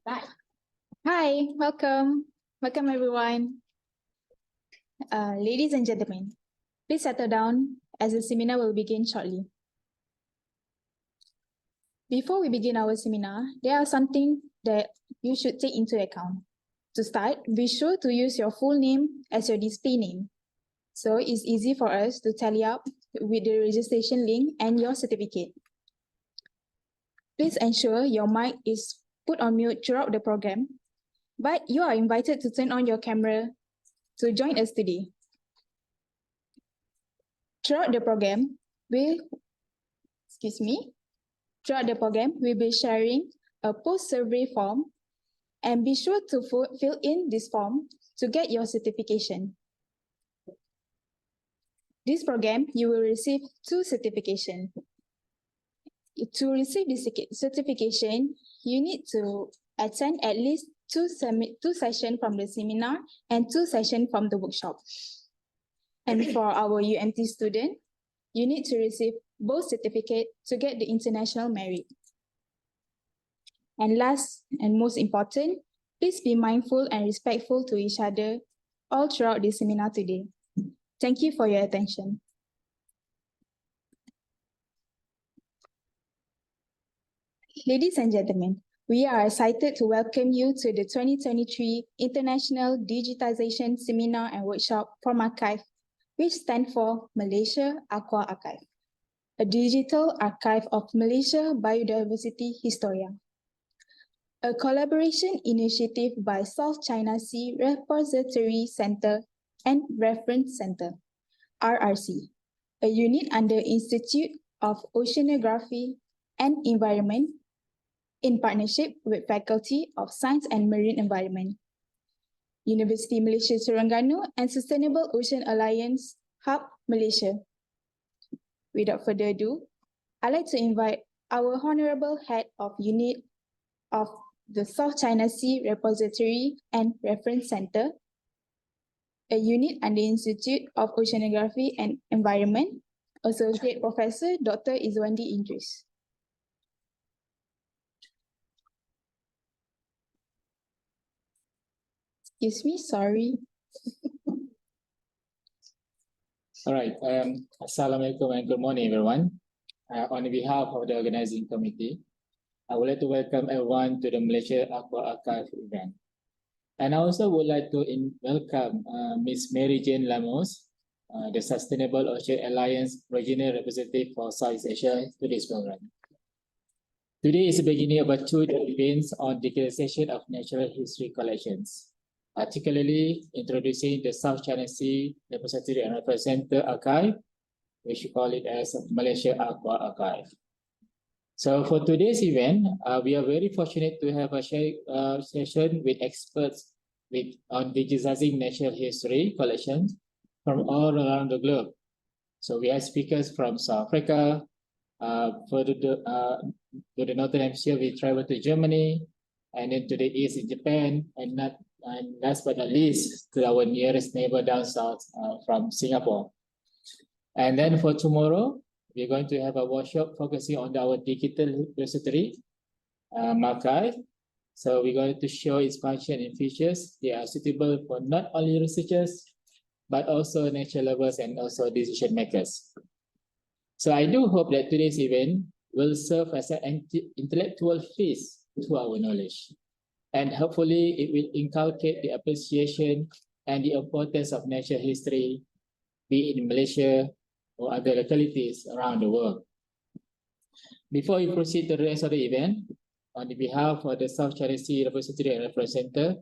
Hi, welcome. Welcome everyone. Ladies and gentlemen, please settle down as the seminar will begin shortly. Before we begin our seminar, there are something that you should take into account. To start, be sure to use your full name as your display name. So it's easy for us to tally up with the registration link and your certificate. Please ensure your mic is put on mute throughout the program, but you are invited to turn on your camera to join us today. Throughout the program, we'll be sharing a post-survey form, and be sure to fill in this form to get your certification. This program, you will receive 2 certifications. To receive this certification, you need to attend at least 2 sessions from the seminar and 2 sessions from the workshop. And for our UMT student, you need to receive both certificates to get the international merit. And last and most important, please be mindful and respectful to each other all throughout the seminar today. Thank you for your attention. Ladies and gentlemen, we are excited to welcome you to the 2023 International Digitalization Seminar and Workshop for MAQIVE, which stands for Malaysia AQUA Archive, a digital archive of Malaysia Biodiversity Historia. A collaboration initiative by South China Sea Repository Center and Reference Center, RRC, a unit under Institute of Oceanography and Environment in partnership with Faculty of Science and Marine Environment, University Malaysia Terengganu, and Sustainable Ocean Alliance Hub Malaysia. Without further ado, I'd like to invite our Honorable Head of Unit of the South China Sea Repository and Reference Center, a unit under Institute of Oceanography and Environment, Associate Professor Dr. Izwandi Idris. Excuse me, sorry. All right. Assalamualaikum and good morning, everyone. On behalf of the organizing committee, I would like to welcome everyone to the Malaysia AQUA Archive event. And I also would like to welcome Ms. Mary Jane Lamos, the Sustainable Ocean Alliance Regional Representative for Southeast Asia, to this program. Today is the beginning of a 2-day event on digitalization of natural history collections, particularly introducing the South China Sea Repository and Reference Center Archive, which we call it as Malaysia AQUA Archive. So for today's event, we are very fortunate to have a session with experts on digitizing natural history collections from all around the globe. So we have speakers from South Africa, further to the Northern Hemisphere, we travel to Germany, and then to the east in Japan, and last but not least, to our nearest neighbor down south from Singapore. And then for tomorrow, we're going to have a workshop focusing on our digital repository, MAQIVE. So we're going to show its function and features. They are suitable for not only researchers, but also nature lovers and also decision makers. So I do hope that today's event will serve as an intellectual feast to our knowledge. And hopefully it will inculcate the appreciation and the importance of natural history, be it in Malaysia or other localities around the world. Before we proceed to the rest of the event, on behalf of the South China Sea Repository and Reference Center,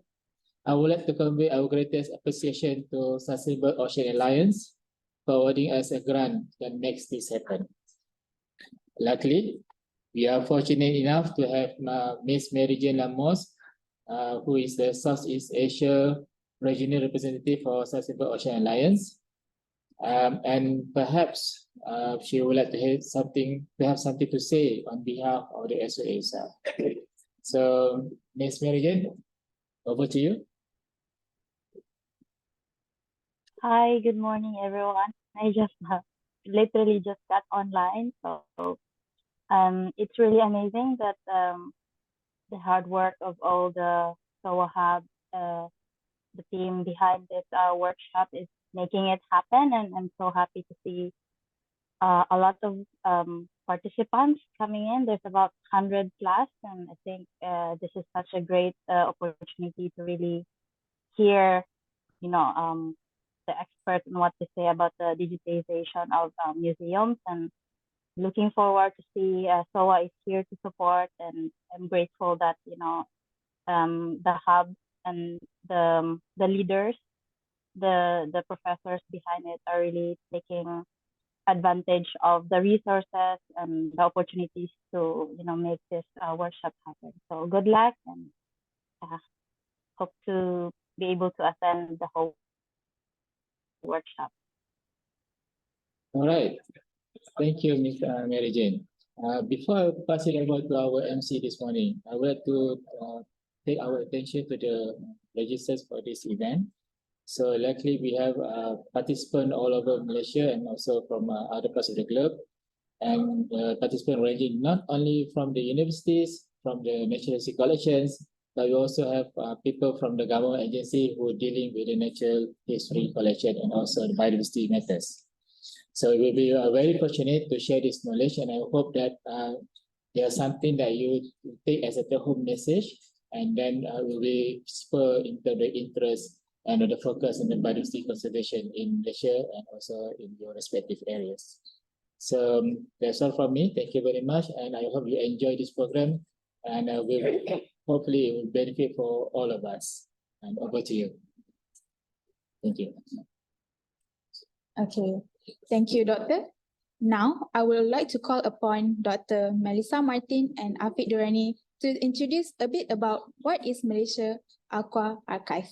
I would like to convey our greatest appreciation to Sustainable Ocean Alliance for awarding us a grant that makes this happen. Luckily, we are fortunate enough to have Ms. Mary Jane Lamos, who is the Southeast Asia Regional Representative for Sustainable Ocean Alliance. And perhaps she would like to have something to say on behalf of the SOA. So, Ms. Mary Jane, over to you. Hi, good morning, everyone. I just literally just got online, so it's really amazing that the hard work of all the SOA Hub, the team behind this workshop is making it happen, and I'm so happy to see a lot of participants coming in. There's about 100 plus, and I think this is such a great opportunity to really hear, the experts and what to say about the digitization of museums, and looking forward to see SOA is here to support, and I'm grateful that the hub and the leaders, the professors behind it are really taking advantage of the resources and the opportunities to make this workshop happen. So good luck, and hope to be able to attend the whole workshop. All right. Thank you, Ms. Mary Jane. Before I pass it over to our MC this morning, I would like to take our attention to the registers for this event. So luckily we have participants all over Malaysia and also from other parts of the globe. And participants ranging not only from the universities, from the natural history collections, but we also have people from the government agency who are dealing with the natural history collection and also the biodiversity matters. So we will be very fortunate to share this knowledge, and I hope that there's something that you take as a take-home message, and then will be spur into the interest and the focus on the biodiversity conservation in Malaysia and also in your respective areas. So that's all from me. Thank you very much, and I hope you enjoy this program, and hopefully it will benefit for all of us. And over to you. Thank you. Okay, thank you, Doctor. Now, I would like to call upon Dr. Melissa Martin and Afiq Durrani to introduce a bit about what is Malaysia AQUA Archive.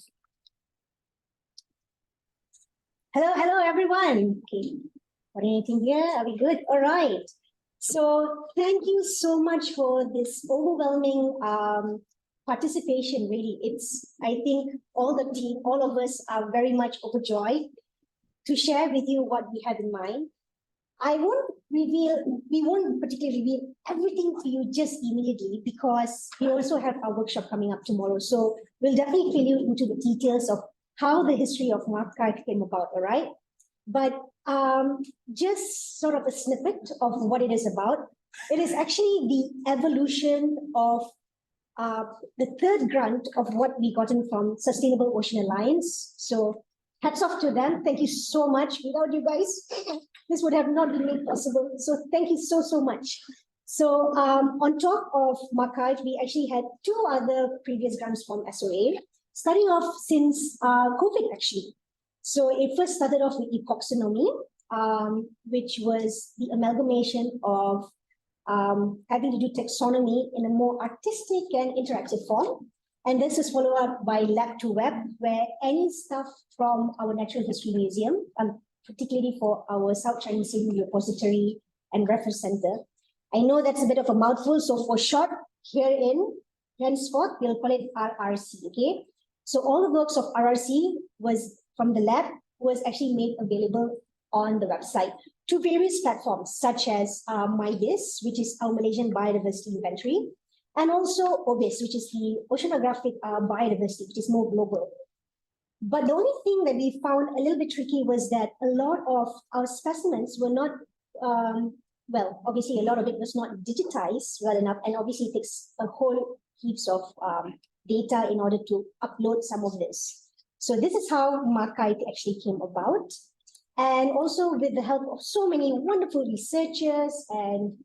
Hello, everyone. Okay, got anything here? Are we good? All right. So thank you so much for this overwhelming participation. Really, I think all the team, all of us are very much overjoyed to share with you what we have in mind. We won't particularly reveal everything to you just immediately, because we also have our workshop coming up tomorrow. So we'll definitely fill you into the details of how the history of MAQIVE came about, all right? But just sort of a snippet of what it is about. It is actually the evolution of the third grant of what we gotten from Sustainable Ocean Alliance. So hats off to them. Thank you so much. Without you guys, this would have not been made possible. So thank you so much. So on top of MAQIVE, we actually had two other previous grants from SOA, starting off since COVID actually. So it first started off with epoxonomy, which was the amalgamation of having to do taxonomy in a more artistic and interactive form. And this is followed up by Lab to Web, where any stuff from our Natural History Museum, particularly for our South China Sea Repository and Reference Center. I know that's a bit of a mouthful, so for short, henceforth, we'll call it RRC, okay? So all the works of RRC was from the lab was actually made available on the website to various platforms, such as MyBis, which is our Malaysian Biodiversity Inventory, and also OBIS, which is the Oceanographic Biodiversity, which is more global. But the only thing that we found a little bit tricky was that a lot of our specimens were not, well, obviously a lot of it was not digitized well enough, and obviously it takes a whole heaps of data in order to upload some of this. So this is how MAQIVE actually came about. And also with the help of so many wonderful researchers and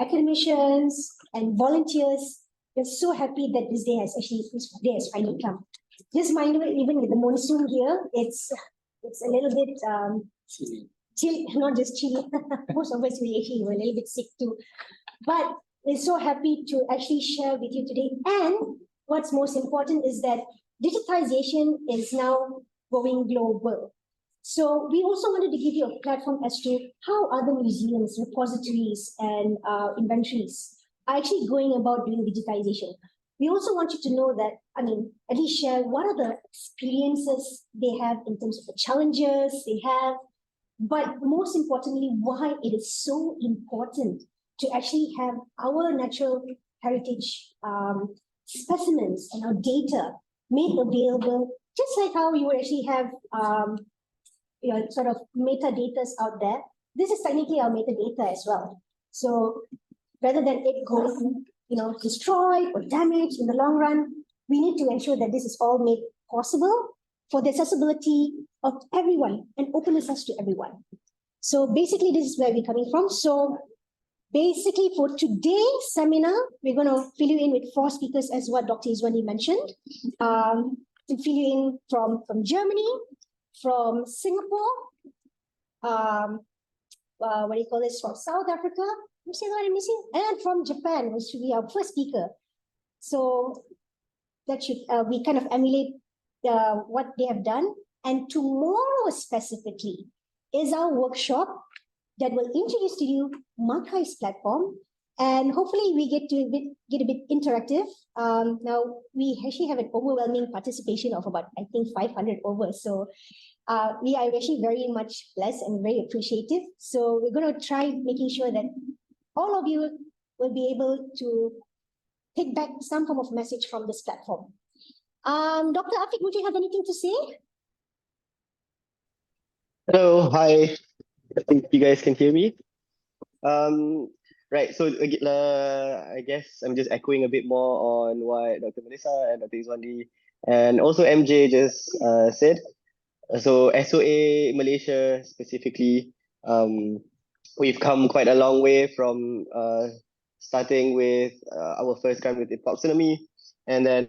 academicians and volunteers, we're so happy that this day has finally come. Just mind you, even with the monsoon here, it's a little bit chilly, not just chilly. Most of us we were a little bit sick too. But we're so happy to actually share with you today. And what's most important is that digitization is now going global. So we also wanted to give you a platform as to how other museums, repositories, and inventories are actually going about doing digitization. We also want you to know that, at least share what are the experiences they have in terms of the challenges they have, but most importantly, why it is so important to actually have our natural heritage specimens and our data made available, just like how you would actually have sort of metadata out there. This is technically our metadata as well. So rather than it going, destroyed or damaged in the long run, we need to ensure that this is all made possible for the accessibility of everyone and open access to everyone. So basically, this is where we're coming from. So basically, for today's seminar, we're going to fill you in with 4 speakers, as what Dr. Izwandi mentioned. To fill you in from Germany, from Singapore, what do you call this, from South Africa, and from Japan, which should be our first speaker. So that should we kind of emulate what they have done. And tomorrow specifically is our workshop that will introduce to you MAQIVE's platform, and hopefully we get a bit interactive. Now we actually have an overwhelming participation of about, I think, 500 over. So we are actually very much blessed and very appreciative. So we're going to try making sure that all of you will be able to take back some form of message from this platform. Dr. Afiq, would you have anything to say? Hello, hi. I think you guys can hear me. Right, so I guess I'm just echoing a bit more on what Dr. Melissa and Dr. Izwandi and also MJ just said. So SOA Malaysia specifically, we've come quite a long way from starting with our first grant with taxonomy, and then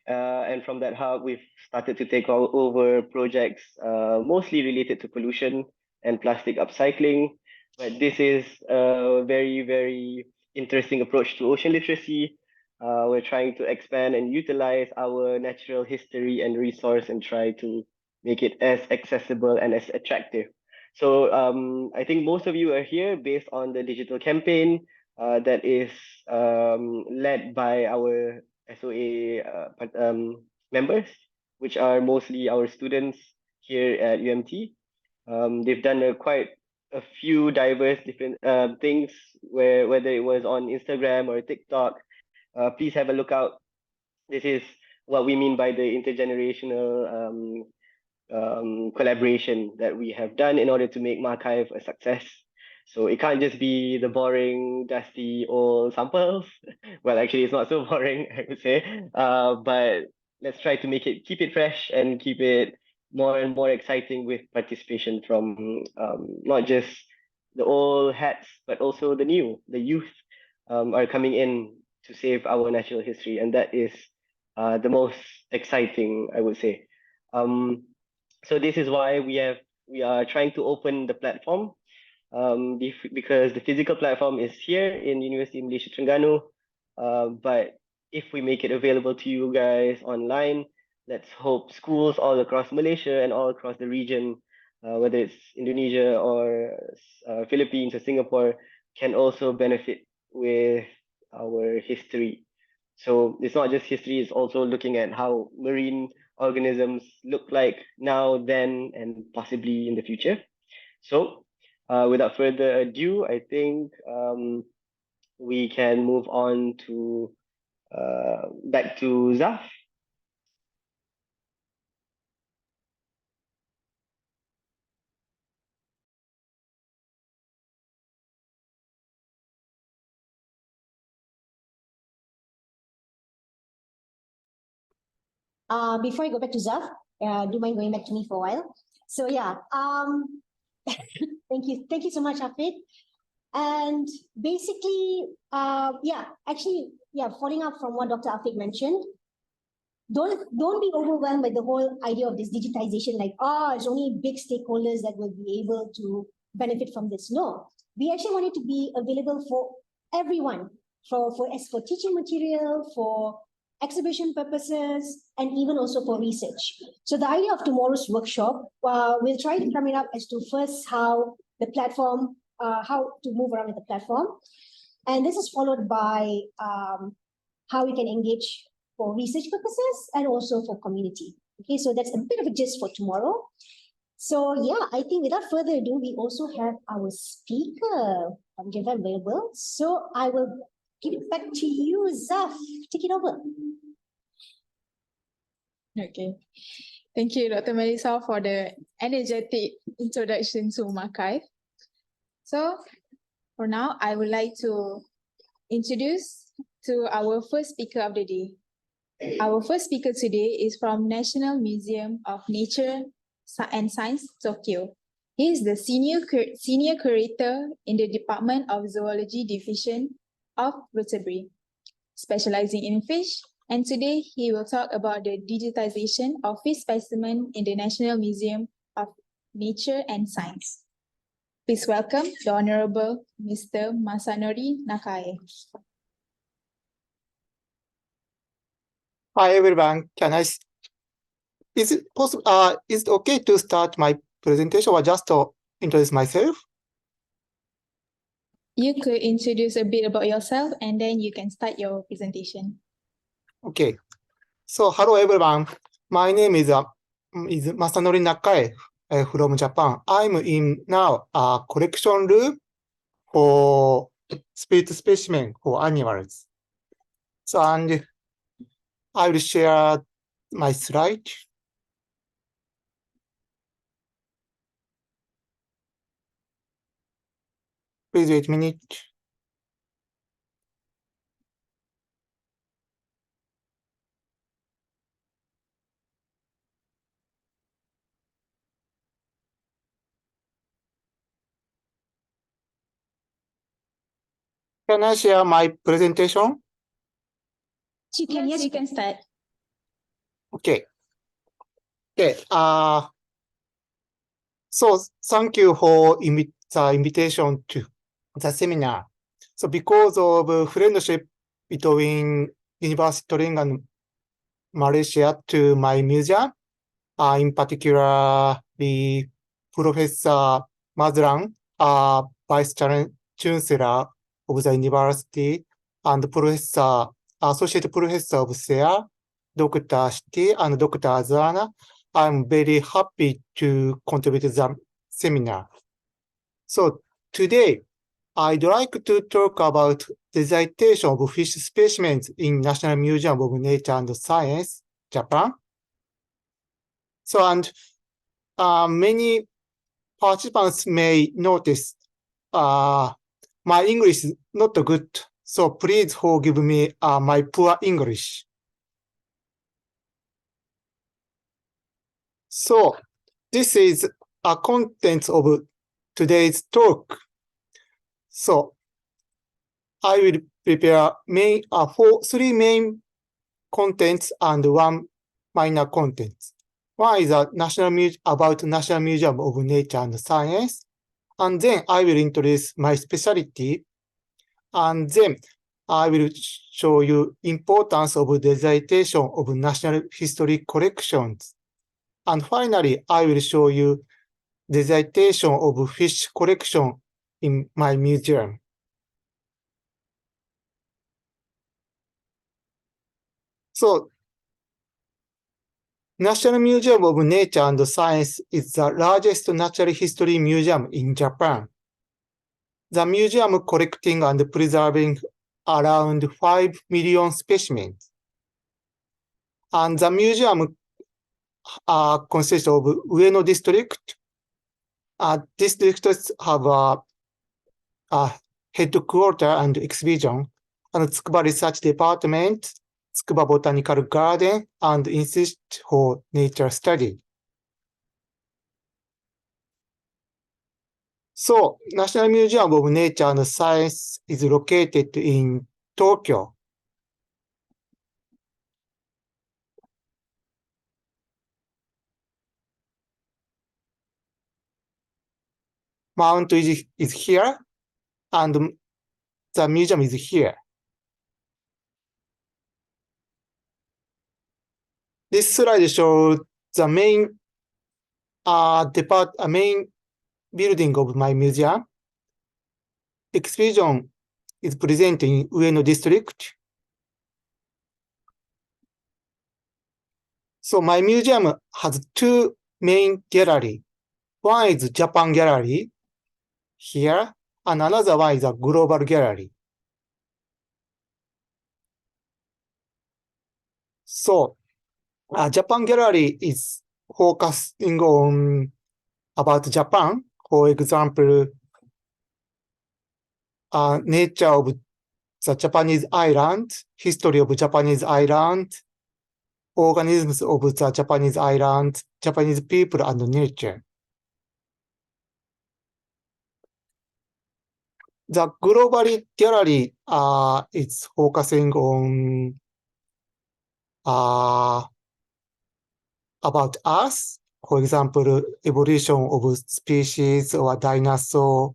and from that hub, we've started to take over projects mostly related to pollution and plastic upcycling. But this is a very, very interesting approach to ocean literacy. We're trying to expand and utilize our natural history and resource and try to make it as accessible and as attractive. So I think most of you are here based on the digital campaign that is led by our SOA members, which are mostly our students here at UMT. They've done quite a few diverse different things, whether it was on Instagram or TikTok. Please have a look out. This is what we mean by the intergenerational collaboration that we have done in order to make MAQIVE a success. So it can't just be the boring, dusty, old samples. Well, actually, it's not so boring, I would say. But let's try to keep it fresh and keep it more and more exciting with participation from not just the old hats, but also the new. The youth are coming in to save our natural history, and that is the most exciting, I would say. So this is why we are trying to open the platform. Because the physical platform is here in University of Malaysia Terengganu, but if we make it available to you guys online, let's hope schools all across Malaysia and all across the region, whether it's Indonesia or Philippines or Singapore, can also benefit with our history. So it's not just history, it's also looking at how marine organisms look like now, then, and possibly in the future. So without further ado, I think we can move on to back to Zaf. Before I go back to Zaf, do you mind going back to me for a while? So yeah, thank you so much, Afiq. And basically, following up from what Dr. Afiq mentioned, don't be overwhelmed by the whole idea of this digitization, like, it's only big stakeholders that will be able to benefit from this. No, we actually want it to be available for everyone, for teaching material, for exhibition purposes, and even also for research. So the idea of tomorrow's workshop, we'll try to sum it up as to first how the platform, how to move around with the platform. And this is followed by how we can engage for research purposes and also for community. Okay, so that's a bit of a gist for tomorrow. So yeah, I think without further ado, we also have our speaker available. So I will give it back to you, Zaf. Take it over. Okay. Thank you, Dr. Melissa, for the energetic introduction to MAQIVE. So for now, I would like to introduce to our first speaker of the day. Our first speaker today is from National Museum of Nature and Science, Tokyo. He is the senior curator in the Department of Zoology Division of Vertebrae, specializing in fish, and today he will talk about the digitization of fish specimen in the National Museum of Nature and Science. Please welcome the Honorable Mr. Masanori Nakae. Hi everyone, is it possible, is it okay to start my presentation or just to introduce myself? You could introduce a bit about yourself and then you can start your presentation. Okay, so hello everyone, my name is Masanori Nakae from Japan. I'm in now a collection room for spirit specimen for animals. So, and I will share my slide. Please wait a minute. Can I share my presentation? Yes, you can start. Okay. Okay. So thank you for the invitation to the seminar. So because of friendship between University of Tring and Malaysia to my museum, in particular the Professor Mazlan, Vice Chancellor of the university, and Professor, Associate Professor of SEA, Dr. Shiti and Dr. Azana, I'm very happy to contribute to the seminar. So today, I'd like to talk about digitization of fish specimens in National Museum of Nature and Science, Japan. So, and many participants may notice my English is not good, so please forgive me my poor English. So this is a content of today's talk. So I will prepare three main contents and one minor content. One is about National Museum of Nature and Science, and then I will introduce my specialty, and then I will show you importance of digitization of national history collections. And finally, I will show you digitization of fish collection in my museum. So, National Museum of Nature and Science is the largest natural history museum in Japan. The museum collecting and preserving around 5 million specimens. And the museum consists of Ueno district. Districts have a headquarters and exhibition, and Tsukuba Research Department, Tsukuba Botanical Garden, and Institute for Nature Study. So, National Museum of Nature and Science is located in Tokyo. Mount is here, and the museum is here. This slide shows the main main building of my museum. Exhibition is present in Ueno district. So my museum has two main galleries. One is Japan gallery here, and another one is a global gallery. So, Japan gallery is focusing on about Japan. For example, nature of the Japanese island, history of Japanese island, organisms of the Japanese island, Japanese people and nature. The global gallery is focusing on about Earth, for example, evolution of species or dinosaur,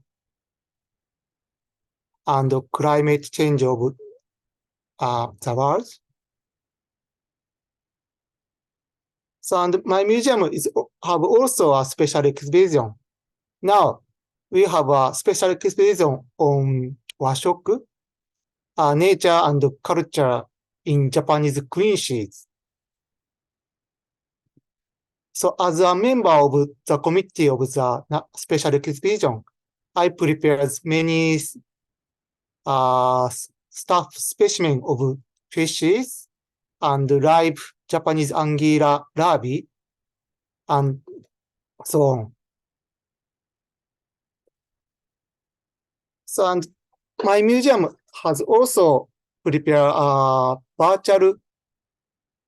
and climate change of the world. So, and my museum have also a special exhibition. Now, we have a special exhibition on Washok, nature and culture in Japanese queenships. So, as a member of the committee of the special exhibition, I prepared many staff specimen of fishes and live Japanese anguilla larvae, and so on. So, and my museum has also prepared a virtual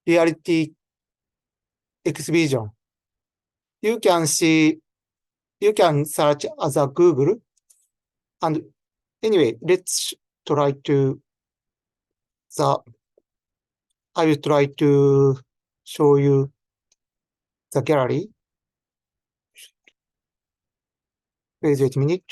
reality exhibition. You can search as a Google, and anyway, let's try to I will try to show you the gallery. Please wait a minute.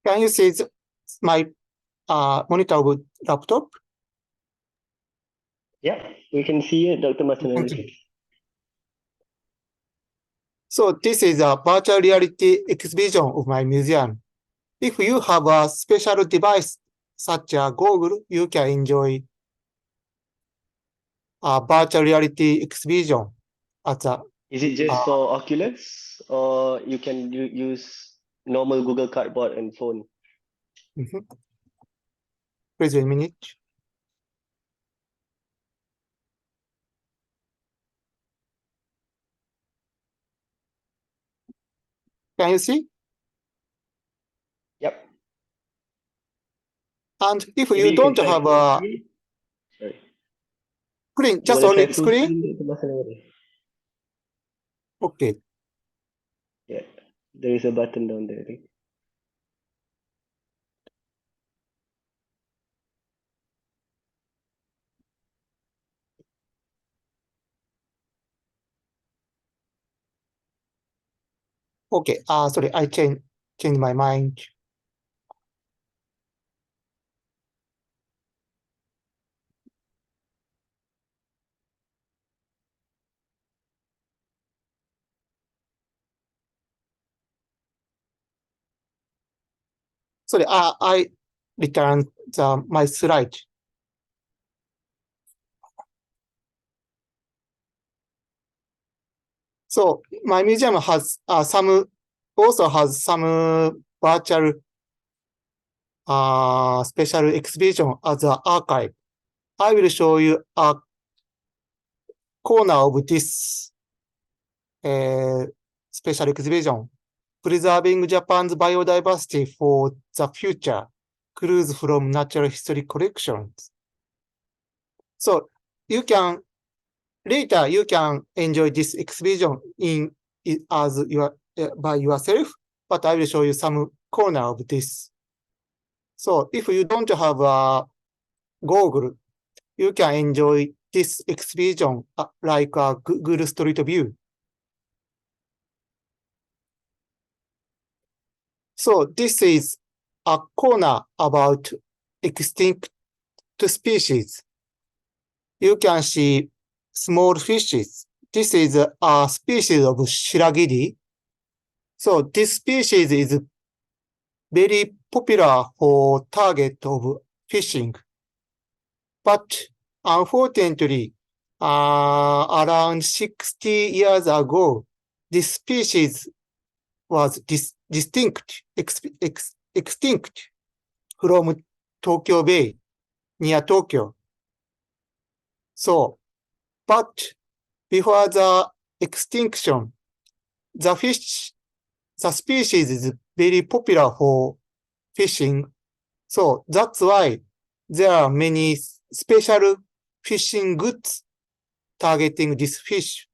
Can you see my monitor of laptop? Yeah, we can see it, Dr. Masanori. So this is a virtual reality exhibition of my museum. If you have a special device such as Google, you can enjoy a virtual reality exhibition at a. Is it just for Oculus, or you can use normal Google Cardboard and phone? Please wait a minute. Can you see? Yep. And if Maybe you can don't try have full a screen. Sorry. screen, You just wanna try only full screen. Dr. Masanori? Okay. Yeah, there is a button down there. Right? Okay. Sorry, I changed my mind. Sorry, I returned my slide. So my museum has some virtual special exhibition as an archive. I will show you a corner of this special exhibition, Preserving Japan's Biodiversity for the Future, Clues from Natural History Collections. So later you can enjoy this exhibition by yourself, but I will show you some corner of this. So if you don't have a Google, you can enjoy this exhibition like a Google Street View. So this is a corner about extinct species. You can see small fishes. This is a species of shiragiri. So this species is very popular for target of fishing. But unfortunately, around 60 years ago, this species was extinct from Tokyo Bay, near Tokyo. So, but before the extinction, the species is very popular for fishing. So that's why there are many special fishing goods targeting this fish.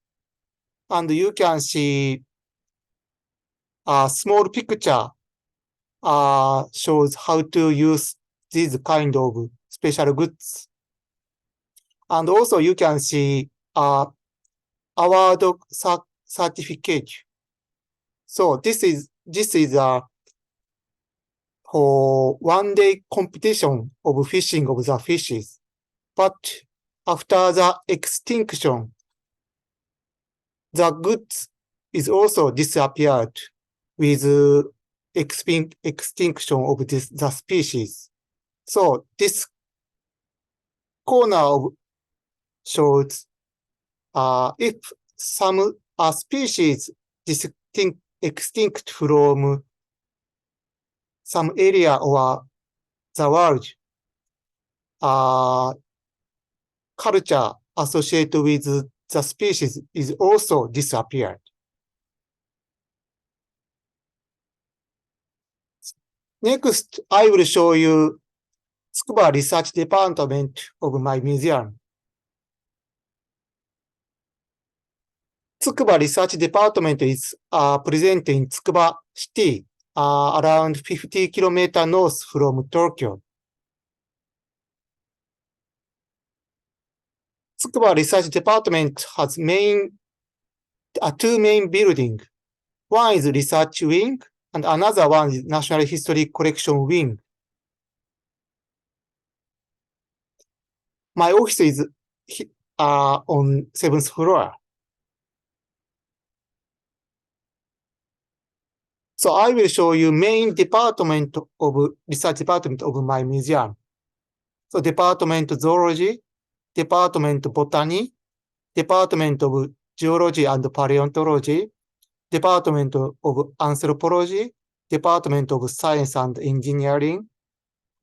And you can see a small picture shows how to use these kind of special goods. And also you can see award certificate. So this is for one-day competition of fishing of the fishes. But after the extinction, the goods is also disappeared with extinction of the species. So this corner shows if some species extinct from some area or the world, culture associated with the species is also disappeared. Next, I will show you Tsukuba Research Department of my museum. Tsukuba Research Department is present in Tsukuba City, around 50 kilometers north from Tokyo. Tsukuba Research Department has two main buildings. One is Research Wing, and another one is National History Collection Wing. My office is on 7th floor. So I will show you main department of research department of my museum. So Department of Zoology, Department of Botany, Department of Geology and Paleontology, Department of Anthropology, Department of Science and Engineering,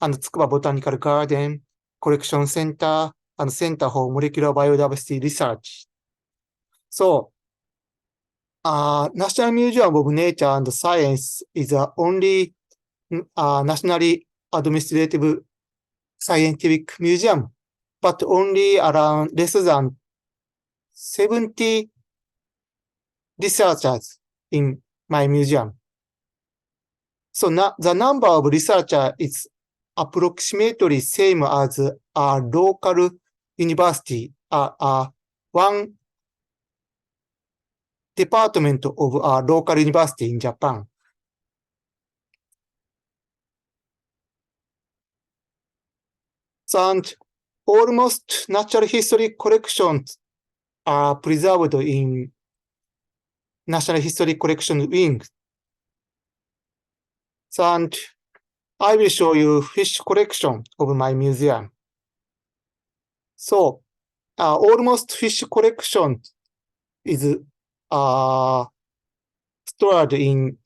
and Tsukuba Botanical Garden, Collection Center, and Center for Molecular Biodiversity Research. So, National Museum of Nature and Science is the only nationally administrative scientific museum, but only around less than 70 researchers in my museum. So the number of researchers is approximately same as a local university, one department of a local university in Japan. So, and almost natural history collections are preserved in National History Collection Wing. So, and I will show you fish collection of my museum. So, almost fish collection is stored in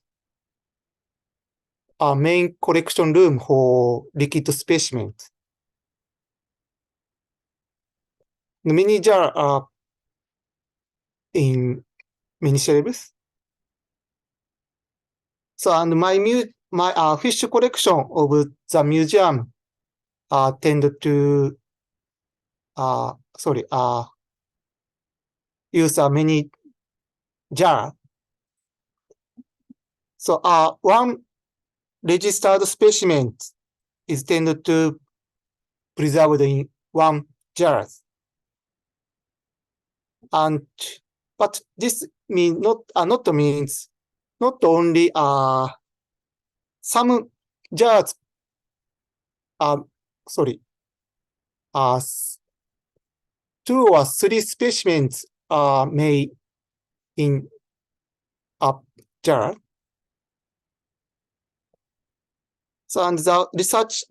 a main collection room for liquid specimens. The mini jar are in many shelves. So, and my fish collection of the museum tend to use a mini jar. So one registered specimen is tended to preserved in one jar. And but this means not only some jars, sorry, 2 or 3 specimens are made in a jar. So, and the research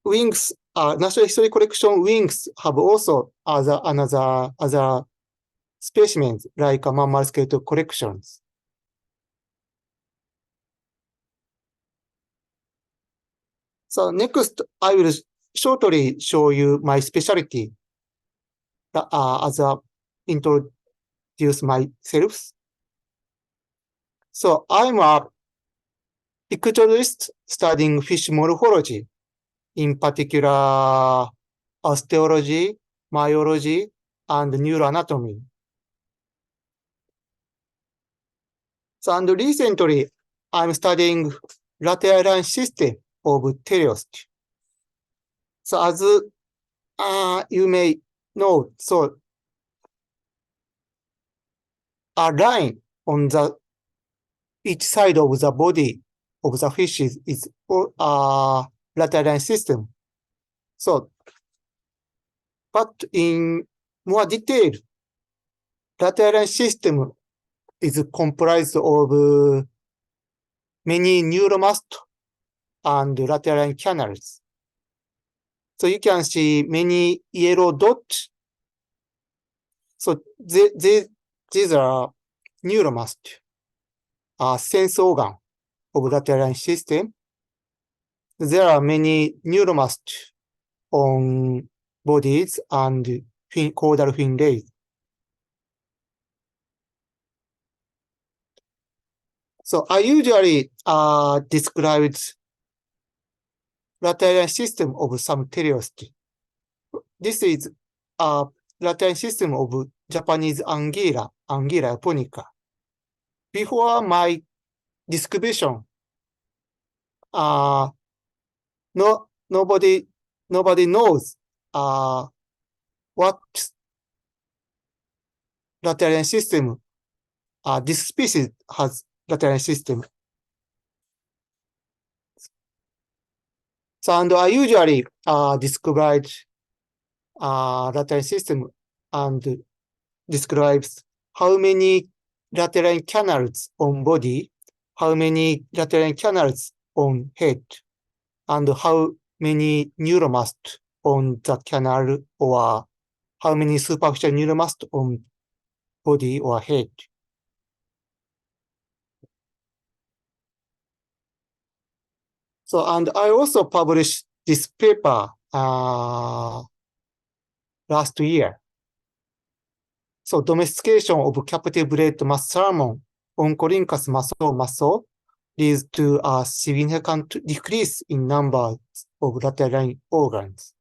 wings, National History Collection wings have also other specimens like mammal skeletal collections. So next, I will shortly show you my specialty as I introduce myself. So I'm a ichthyologist studying fish morphology, in particular osteology, myology, and neuroanatomy. So, and recently, I'm studying lateral line system of teleost. So, as you may know, so a line on the each side of the body of the fish is lateral line system. So, but in more detail, lateral line system is comprised of many neuromast and lateral line canals. So you can see many yellow dots. So these are neuromast, sense organ of lateral line system. There are many neuromast on bodies and caudal fin rays. So I usually describe lateral line system of some teleost. This is a lateral line system of Japanese Anguilla japonica. Before my description, nobody knows what lateral line system this species has lateral line system. So, and I usually describe lateral line system and describes how many lateral line canals on body, how many lateral line canals on head, and how many neuromast on the canal, or how many superficial neuromast on body or head. So, and I also published this paper last year. So, domestication of captive bred mast salmon on Corinchus muscle leads to a significant decrease in numbers of lateral line organs.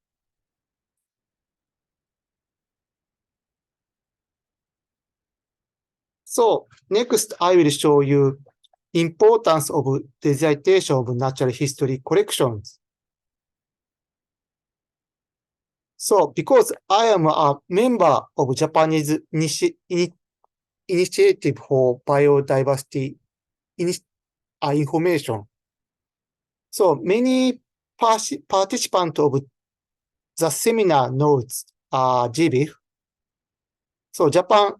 So, next I will show you importance of digitization of natural history collections. So, because I am a member of Japanese initiative for biodiversity information, so many participants of the seminar knows GBIF. So, Japan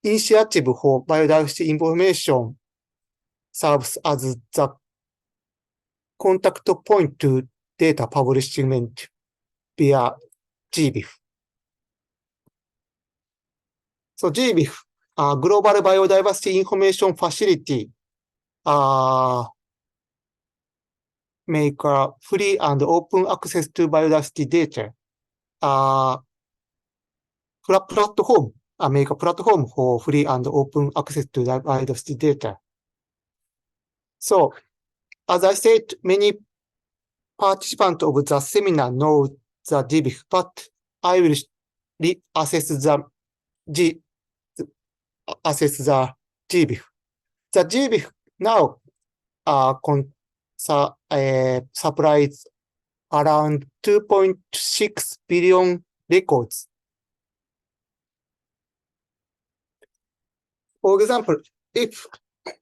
Initiative for Biodiversity Information serves as the contact point to data publishment via GBIF. So GBIF, Global Biodiversity Information Facility, make free and open access to biodiversity data. Platform, make a platform for free and open access to the biodiversity data. So, as I said, many participants of the seminar know the GBIF, but I will assess the GBIF. The GBIF now supplies around 2.6 billion records. For example, if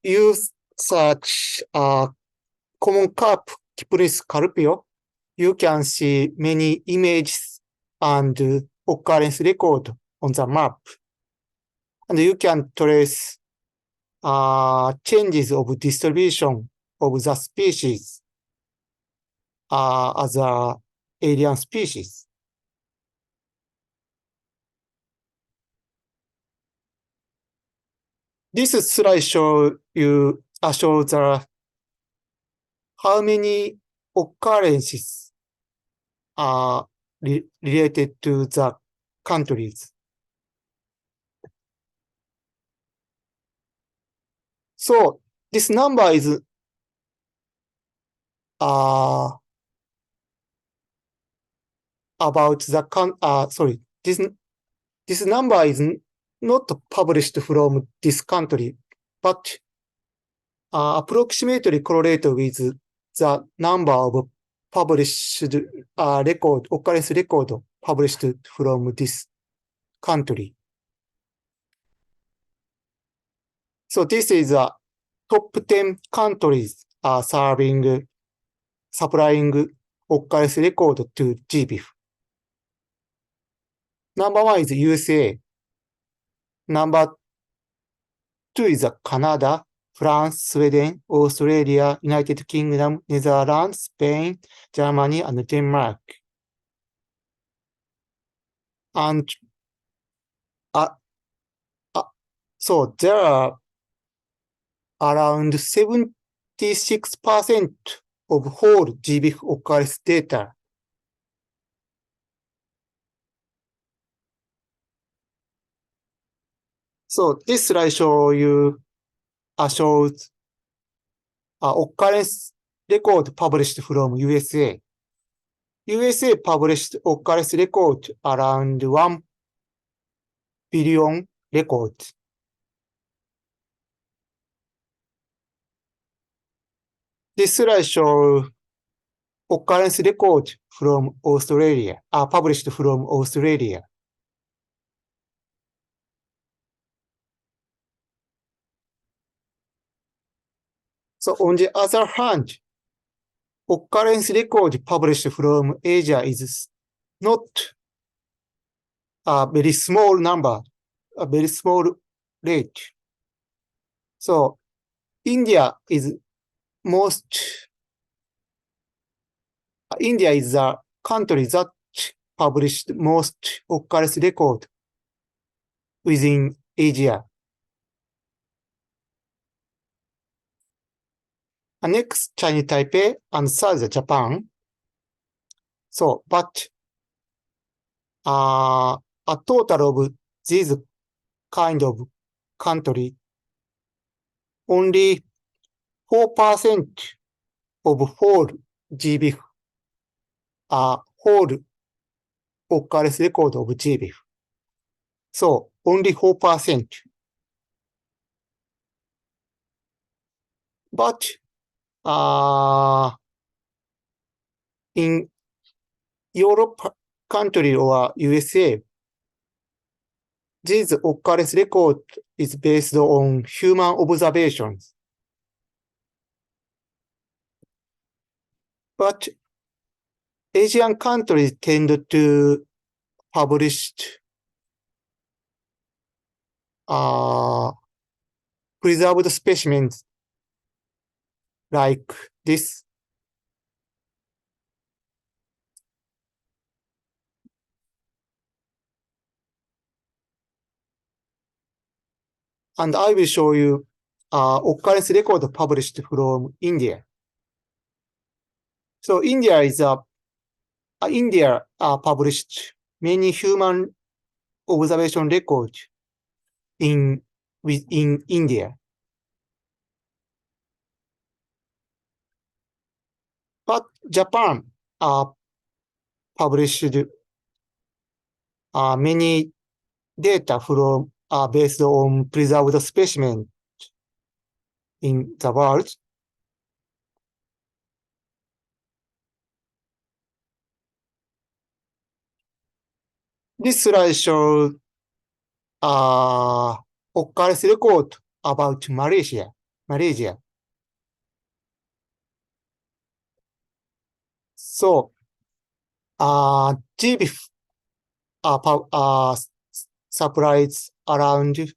you search common carp, Cyprinus carpio, you can see many images and occurrence record on the map. And you can trace changes of distribution of the species as a alien species. This slide shows the how many occurrences are related to the countries. So this number is about the this number is not published from this country, but approximately correlate with the number of published occurrence record published from this country. So this is a top 10 countries supplying occurrence record to GBIF. Number 1 is USA. Number 2 is Canada, France, Sweden, Australia, United Kingdom, Netherlands, Spain, Germany, and Denmark. And so there are around 76% of whole GBIF occurrence data. So this slide shows occurrence record published from USA. USA published occurrence record around 1 billion records. This slide shows occurrence record from Australia, published from Australia. So on the other hand, occurrence record published from Asia is not a very small number, a very small rate. So India is the country that published most occurrence record within Asia. And next, Chinese Taipei and South Japan. So, but a total of these kind of country, only 4% of whole GBIF, whole occurrence record of GBIF. So only 4%. But in Europe country or USA, this occurrence record is based on human observations. But Asian countries tend to publish preserved specimens like this. And I will show you occurrence record published from India. So India published many human observation records within India. But Japan published many data from based on preserved specimens in the world. This slide shows occurrence record about Malaysia. So, GBIF supplies around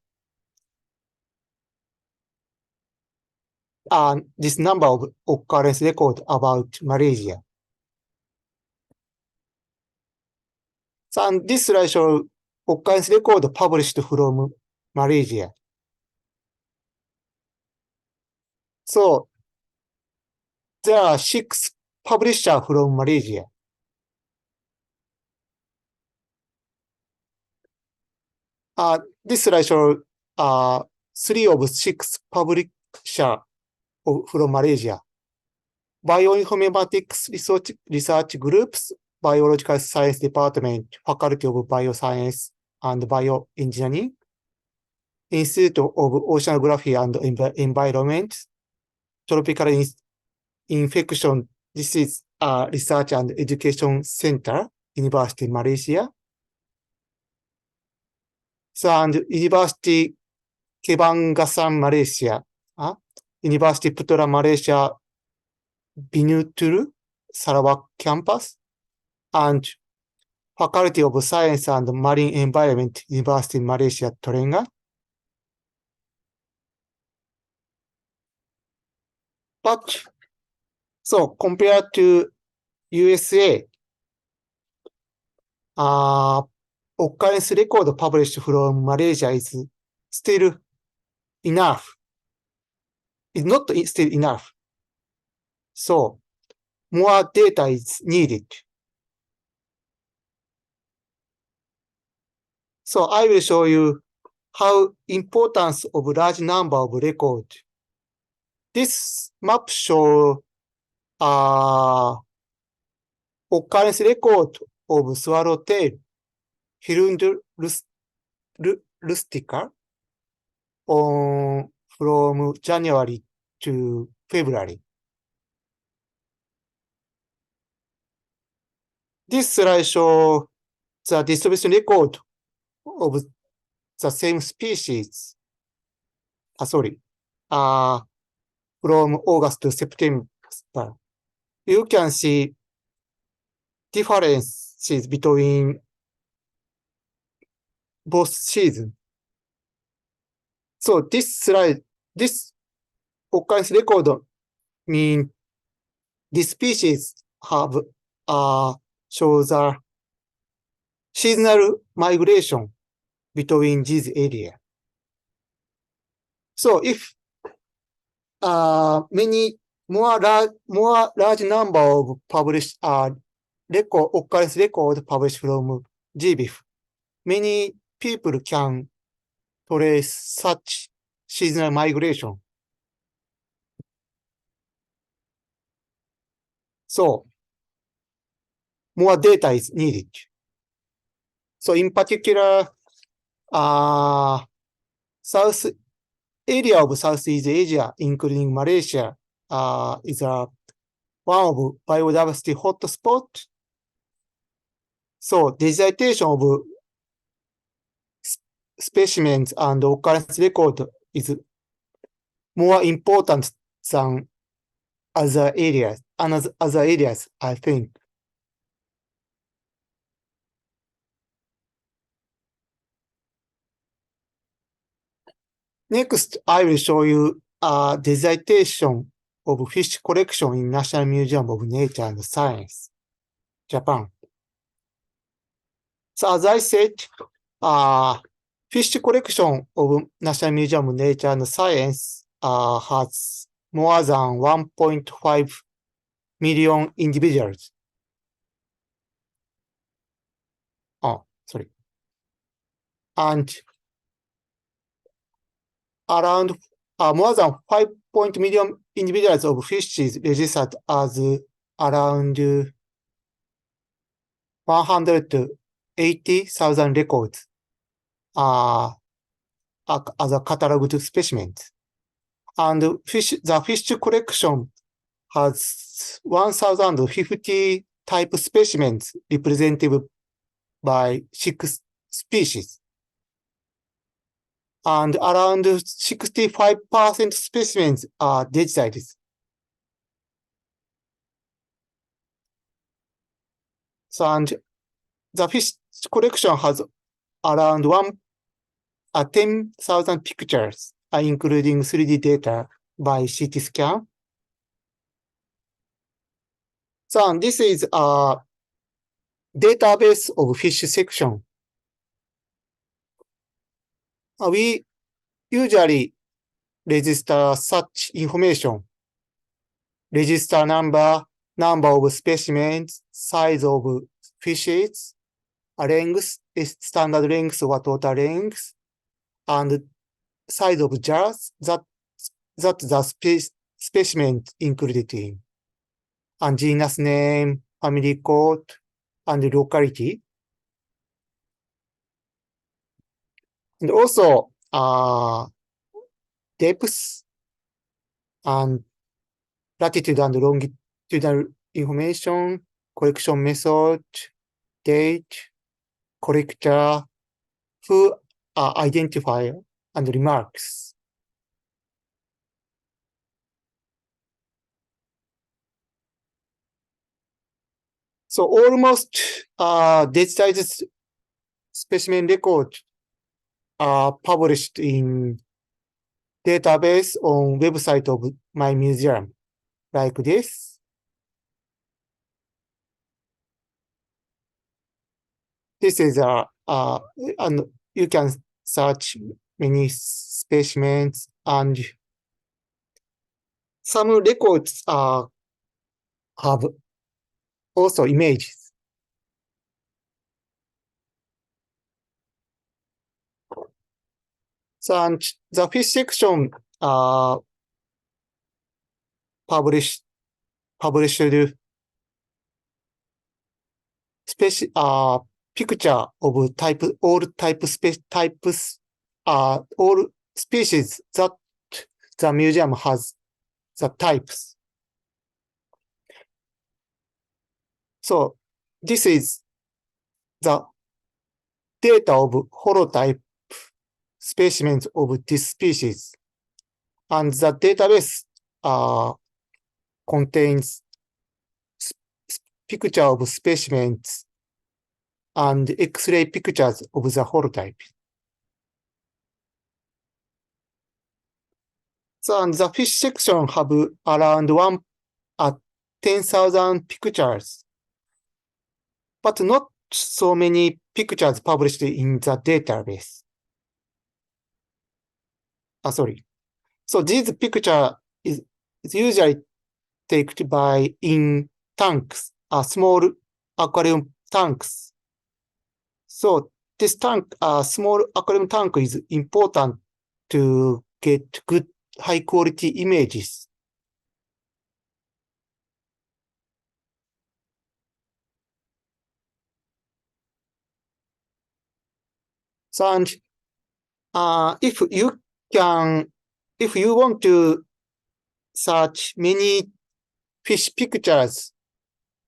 this number of occurrence record about Malaysia. So, and this slide shows occurrence record published from Malaysia. So, there are 6 publishers from Malaysia. This slide shows 3 of 6 publishers from Malaysia. Bioinformatics research groups, Biological Science Department, Faculty of Bioscience and Bioengineering, Institute of Oceanography and Environment, Tropical Infection Disease Research and Education Center, University of Malaysia. So, and University Kebangasan, Malaysia, University Putra Malaysia, Bintulu, Sarawak campus, and Faculty of Science and Marine Environment, University of Malaysia, Terengganu. But, so compared to USA, occurrence record published from Malaysia is still enough. It's not still enough. So, more data is needed. So, I will show you how importance of large number of records. This map shows occurrence record of swallowtail, Hirundus rustica, from January to February. This slide shows the distribution record of the same species. From August to September. You can see differences between both seasons. So this slide, this occurrence record means the species have shows a seasonal migration between these areas. So if many more large number of published occurrence record published from GBIF, many people can trace such seasonal migration. So more data is needed. So in particular, South area of Southeast Asia, including Malaysia, is one of biodiversity hotspot. So digitization of specimens and occurrence record is more important than other areas, I think. Next, I will show you digitization of fish collection in National Museum of Nature and Science, Japan. So as I said, fish collection of National Museum of Nature and Science has more than 1.5 million individuals. And around more than 5 million individuals of fishes registered as around 180,000 records as a cataloged specimens. And the fish collection has 1,050 type specimens represented by 6 species. And around 65% specimens are digitized. So, and the fish collection has around 10,000 pictures, including 3D data by CT scan. So, and this is a database of fish section. We usually register such information: register number of specimens, size of fishes, length, standard length or total length, and size of jars that the specimen included in, and genus name, family code, and locality. And also, depth and latitude and longitudinal information, collection method, date, collector, who are identifier, and remarks. So almost digitized specimen record are published in database on website of my museum, like this. This is and you can search many specimens, and some records have also images. So, and the fish section published picture of all species that the museum has the types. So this is the data of holotype specimens of this species, and the database contains picture of specimens and X-ray pictures of the holotype. So, and the fish section have around 10,000 pictures, but not so many pictures published in the database. Sorry. So this picture is usually taken in tanks, small aquarium tanks. So this tank, small aquarium tank, is important to get good high quality images. So, and if you want to search many fish pictures,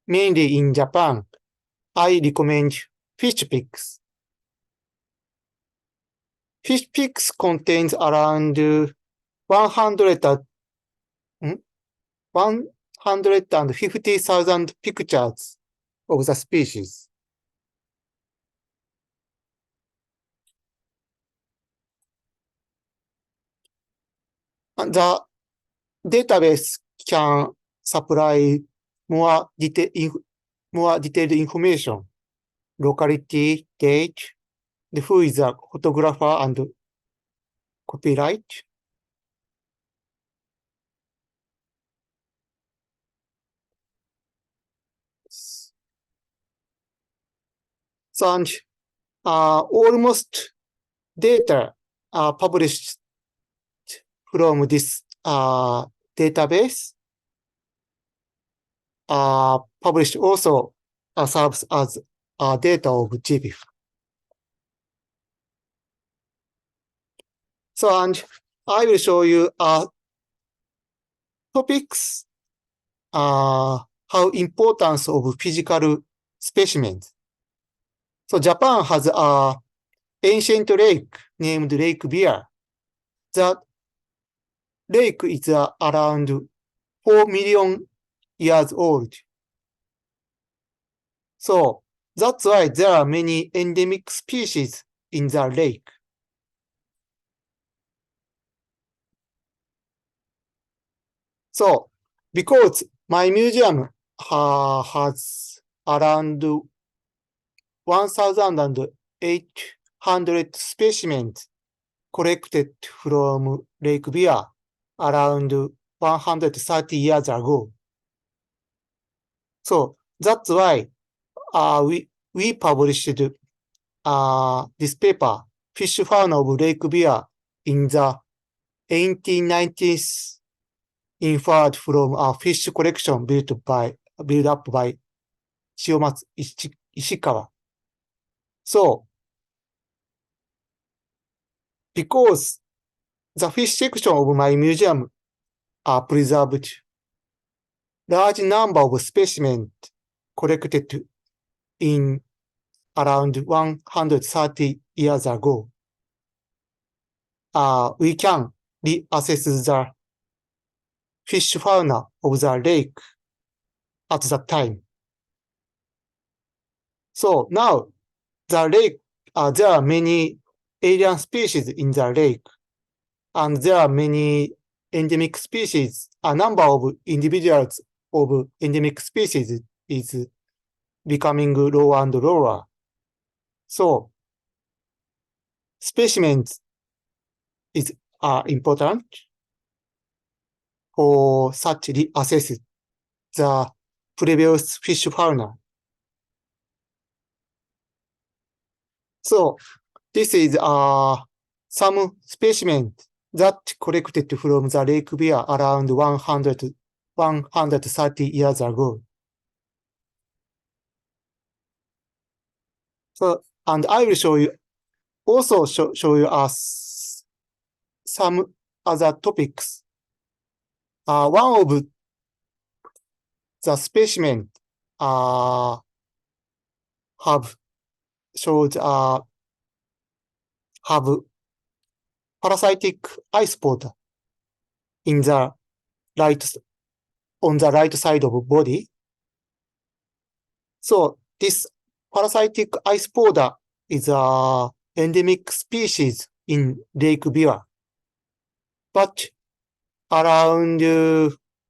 mainly in Japan, I recommend FishPix. FishPix contains around 150,000 pictures of the species. And the database can supply more detailed information: locality, date, who is the photographer, and copyright. So, and almost data are published from this database. Published also serves as data of GBIF. So, and I will show you topics, how importance of physical specimens. So Japan has an ancient lake named Lake Biar. The lake is around 4 million years old. So that's why there are many endemic species in the lake. So because my museum has around 1,800 specimens collected from Lake Biwa around 130 years ago. So that's why we published this paper, Fish Fauna of Lake Biwa, in the 1890s, inferred from a fish collection built up by Shiomatsu Ishikawa. So, because the fish section of my museum are preserved, large number of specimens collected in around 130 years ago, we can reassess the fish fauna of the lake at that time. So now the lake, there are many alien species in the lake, and there are many endemic species. A number of individuals of endemic species is becoming lower and lower. So specimens are important for such reassess the previous fish fauna. So this is some specimens that collected from the Lake Biwa around 130 years ago. So, and I will show you, also show you some other topics. One of the specimen have showed have parasitic ice powder in the on the right side of body. So this parasitic ice powder is an endemic species in Lake Biwa. But around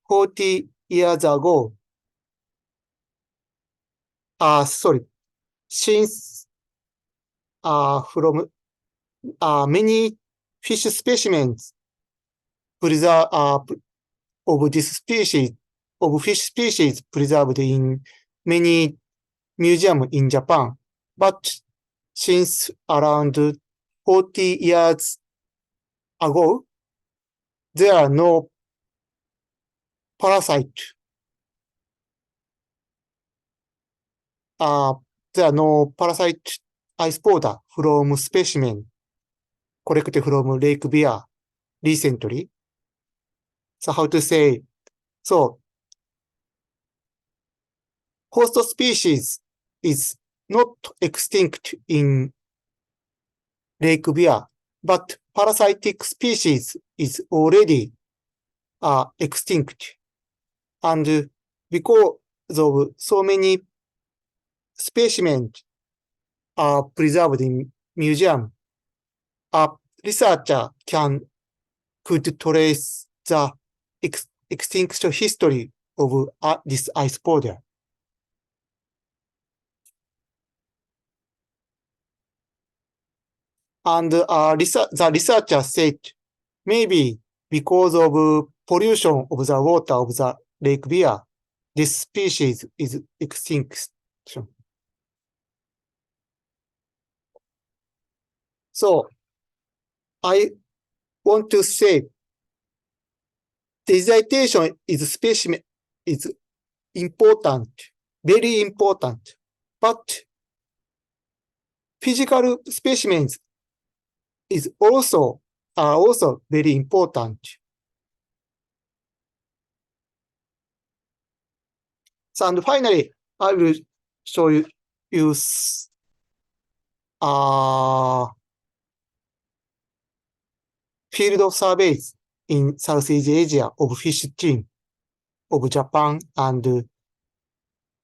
40 years ago, since from many fish specimens of this species, of fish species preserved in many museums in Japan. But since around 40 years ago, there are no parasite. There are no parasite ice powder from specimen collected from Lake Biwa recently. So how to say? So host species is not extinct in Lake Biwa, but parasitic species is already extinct. And because of so many specimens are preserved in museum, a researcher could trace the extinction history of this ice powder. And the researcher said maybe because of pollution of the water of the Lake Biwa, this species is extinction. So I want to say digitization is important, very important, but physical specimens are also very important. So, and finally, I will show you field of surveys in Southeast Asia of fish team of Japan and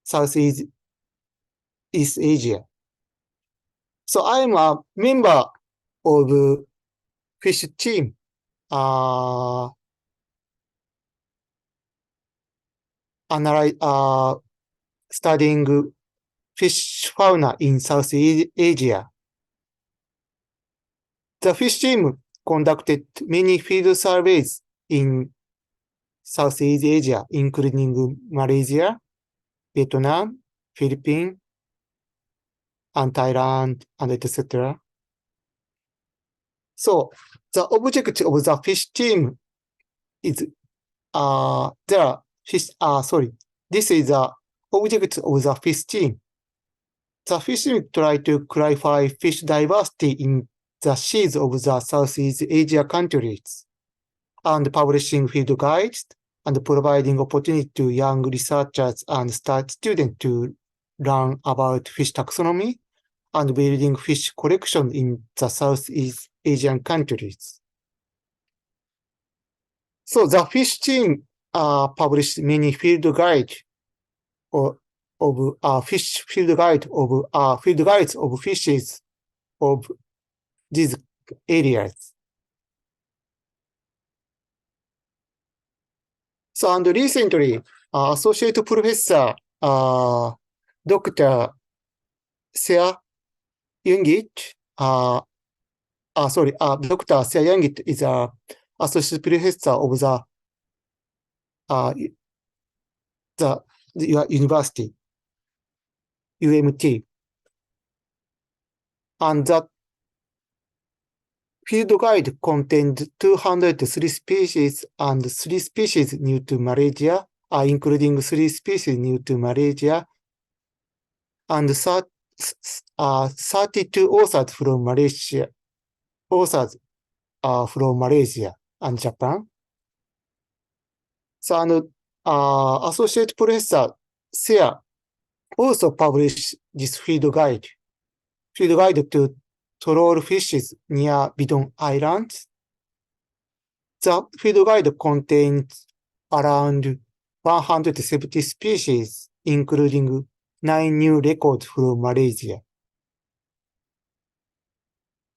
Southeast East Asia. So I am a member of fish team. Studying fish fauna in South Asia. The fish team conducted many field surveys in Southeast Asia, including Malaysia, Vietnam, Philippines, and Thailand, and etc. So the object of the fish team is this is the object of the fish team. The fish team try to clarify fish diversity in the seas of the Southeast Asia countries and publishing field guides and providing opportunity to young researchers and students to learn about fish taxonomy and building fish collection in the Southeast Asian countries. So the fish team published many field guides of fishes of these areas. So and recently, Associate Professor Dr. Sea Youngit, Dr. Sea Youngit is a associate professor of the university, UMT. And that field guide contained 203 species and 3 species new to Malaysia, including 3 species new to Malaysia, and 32 authors from Malaysia and Japan. So, Associate Professor Sea also published this field guide to troll fishes near Bidon Islands. The field guide contains around 170 species, including 9 new records from Malaysia.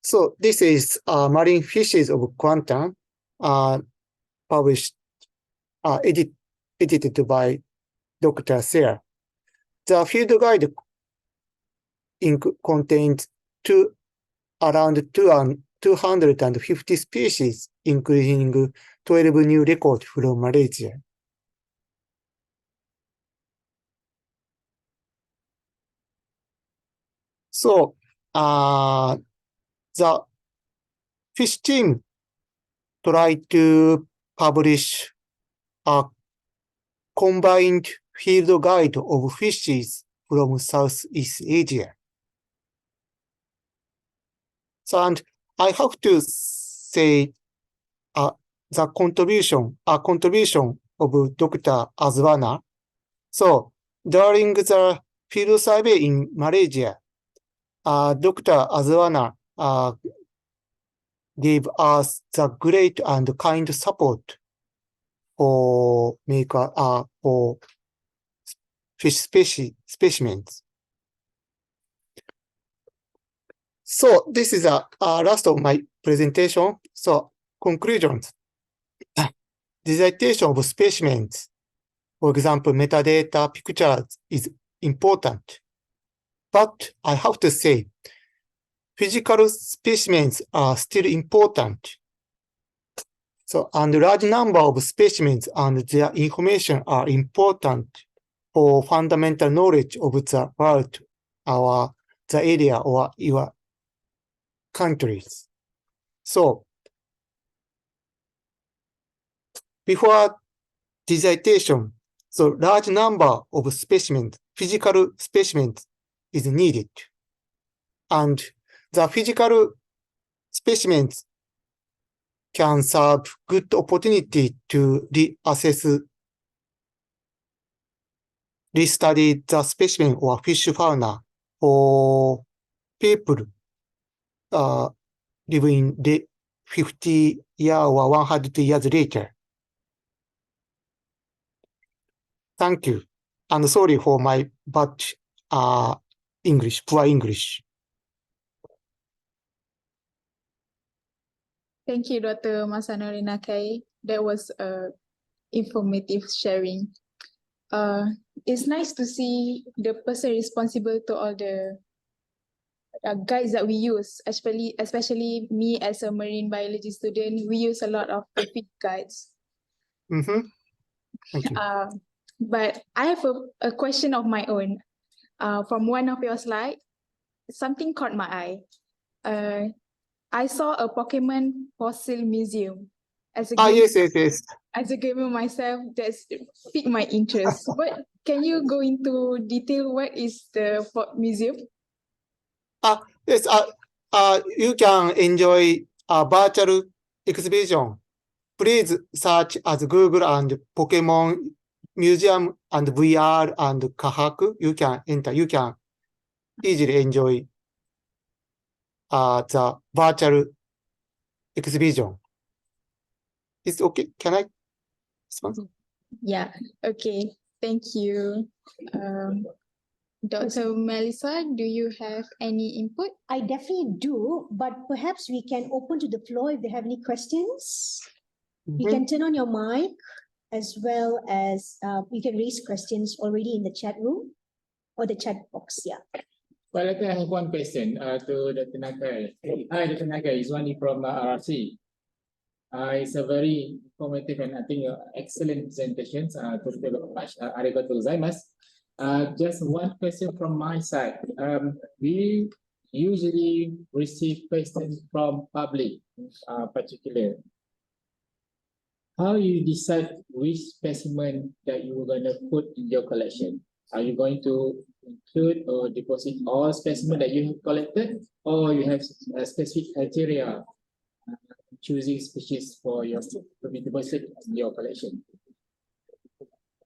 So this is Marine Fishes of Quantum, published, edited by Dr. Sea. The field guide contains around 250 species, including 12 new records from Malaysia. So, the fish team tried to publish a combined field guide of fishes from Southeast Asia. So, and I have to say the contribution of Dr. Azwana. So, during the field survey in Malaysia, Dr. Azwana gave us the great and kind support for fish specimens. So this is a last of my presentation. So conclusions. Digitization of specimens, for example, metadata, pictures is important. But I have to say, physical specimens are still important. So, and large number of specimens and their information are important for fundamental knowledge of the world, the area, or your countries. So, before digitization, so large number of specimens, physical specimens is needed. And the physical specimens can serve good opportunity to restudy the specimen or fish fauna for people living 50 years or 100 years later. Thank you. And sorry for my bad English, poor English. Thank you, Dr. Masano Rinakai. That was informative sharing. It's nice to see the person responsible to all the guides that we use, especially me as a marine biology student. We use a lot of field guides. Mm-hmm. Thank you. But I have a question of my own. From one of your slides, something caught my eye. I saw a Pokemon fossil museum. As a Yes. As a gamer myself, that's piqued my interest. But can you go into detail? What is the museum? Yes. You can enjoy a virtual exhibition. Please search as Google and Pokemon Museum and VR and Kahaku. You can enter. You can easily enjoy the virtual exhibition. It's okay. Can I respond? Yeah. Okay. Thank you. Dr. Melissa, do you have any input? I definitely do, but perhaps we can open to the floor if they have any questions. You can turn on your mic as well as you can raise questions already in the chat room or the chat box. Yeah. Well, I have one question to Dr. Nakai. Hi, Dr. Nakai. It's one from RRC. It's a very informative and I think excellent presentation. Arigatou gozaimasu. Just one question from my side. We usually receive questions from public, particular. How you decide which specimen that you are going to put in your collection? Are you going to include or deposit all specimens that you have collected, or you have a specific criteria choosing species for your to be deposited in your collection?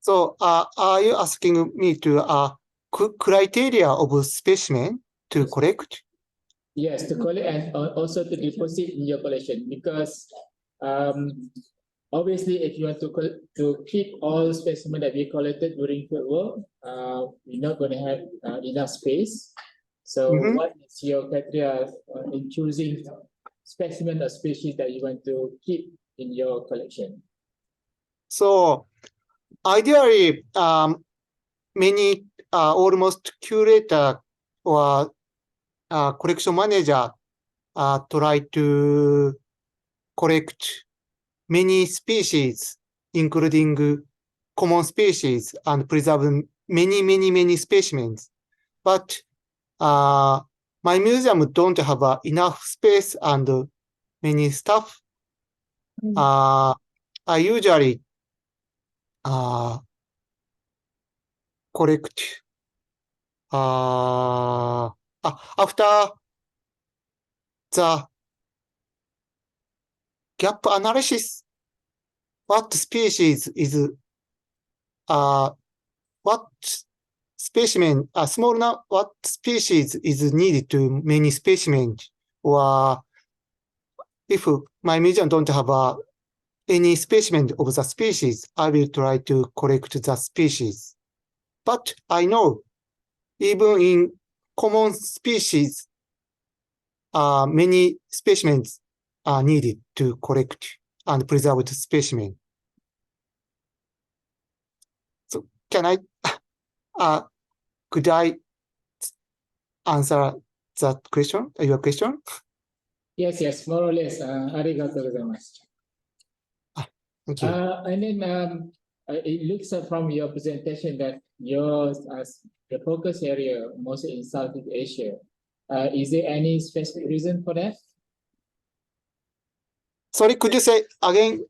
So, are you asking me to criteria of specimen to collect? Yes, to collect and also to deposit in your collection, because obviously, if you want to keep all specimens that we collected during field work, we're not going to have enough space. So, what is your criteria in choosing specimen or species that you want to keep in your collection? So, ideally, many almost curator or collection manager try to collect many species, including common species, and preserve many specimens. But my museum don't have enough space and many stuff. I usually collect after the gap analysis, what species is what specimen what species is needed to many specimens, or if my museum don't have any specimen of the species, I will try to collect the species. But I know even in common species, many specimens are needed to collect and preserve the specimen. So can I, could I answer that question, your question? Yes, more or less. Arigatou gozaimasu. Thank you. And then it looks from your presentation that your the focus area mostly in Southeast Asia. Is there any specific reason for that? Sorry, could you say again?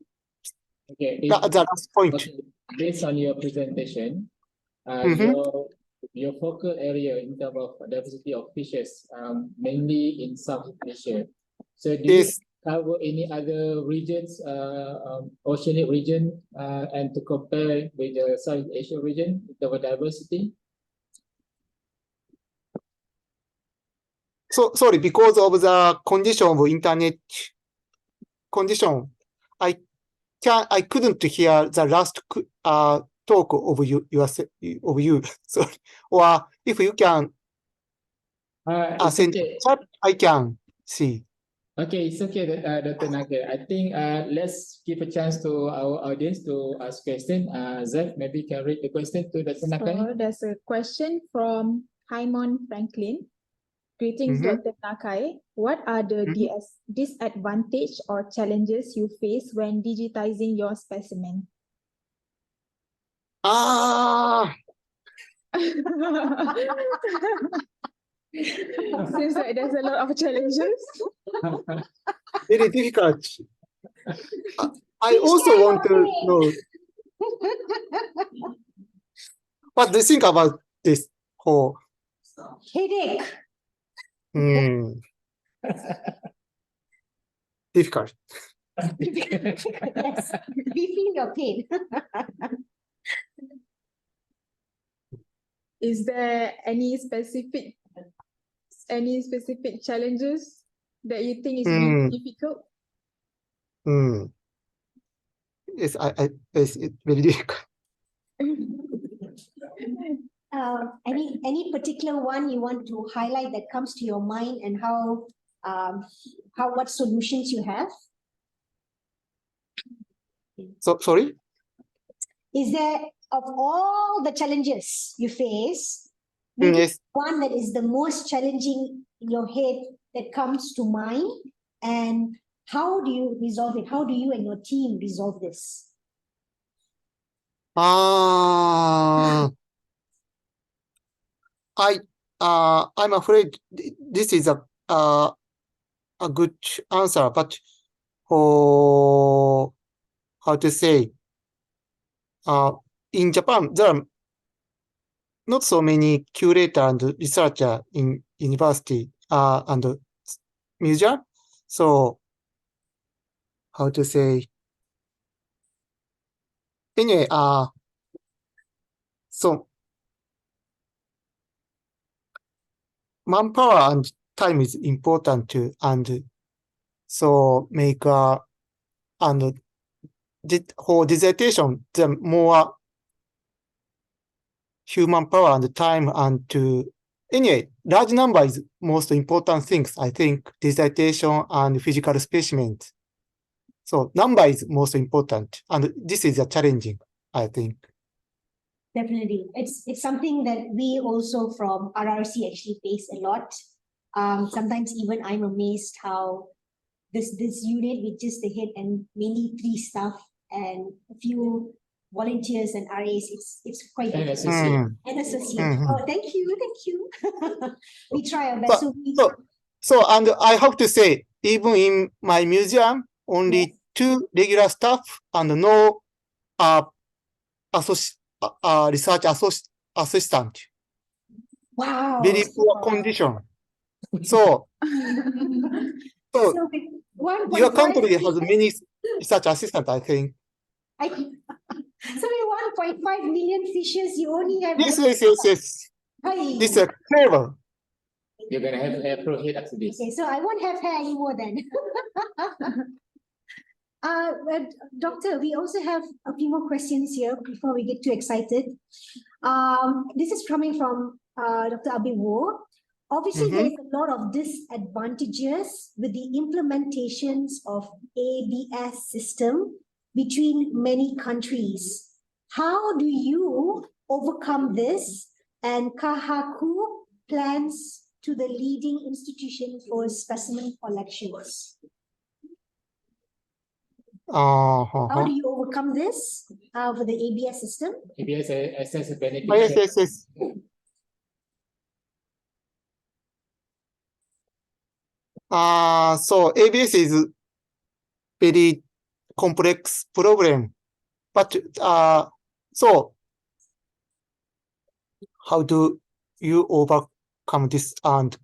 Okay, The last point. Okay. Based on your presentation, your focal area in terms of diversity of fishes, mainly in Southeast Asia. So do you cover any other regions, oceanic region, and to compare with the Southeast Asia region in terms of diversity? So sorry, because of the condition of internet condition, I couldn't hear the last talk of you. Sorry. Or if you can It's send okay. chat, I can see. Okay, it's okay, Dr. Naga. I think let's give a chance to our audience to ask question. Zef, maybe you can read the question to Dr. Naga. So there's a question from Haimon Franklin. Greetings, Mhm. Dr. Nakai. What are the disadvantage or challenges you face when digitizing your specimen? Seems like there's a lot of challenges. Very difficult. I Please also share want to your pain. know what do you think about this whole. Headache. Difficult. Yes, we feel your pain. Is there any specific challenges that you think is really difficult? Yes, it's very difficult. Any particular one you want to highlight that comes to your mind, and what solutions you have? So sorry. Is there, of all the challenges you face, maybe Yes. one that is the most challenging in your head that comes to mind, and how do you resolve it? How do you and your team resolve this? I'm afraid this is a good answer, but how to say? In Japan, there are not so many curator and researcher in university and museum. So how to say? Anyway, so manpower and time is important too, and so make and for dissertation, the more human power and time and to anyway, large number is most important things. I think dissertation and physical specimens. So number is most important, and this is a challenging, I think. Definitely. It's something that we also from RRC actually face a lot. Sometimes even I'm amazed how this unit with just the head and mainly 3 staff and a few volunteers and RAs, it's quite And difficult. associate. And associate. Mhm. Oh, thank you. We try our best. So and I have to say, even in my museum, only 2 regular staff and no research assistant. Wow. Very poor condition. So So your 1.5 country has many research assistant, I think. So with 1.5 million fishes, you only have Yes. Hey. This is terrible. You're gonna have hair pro head after this. Okay, so I won't have hair anymore then. But Doctor, we also have a few more questions here before we get too excited. This is coming from Dr. Abiwo. Obviously, there's a lot of disadvantages with the implementations of ABS system between many countries. How do you overcome this? And Kahaku plans to the leading institution for specimen collections. How do you overcome this with the ABS system? ABS assess the benefit. Yes. So ABS is very complex problem, but so how do you overcome this and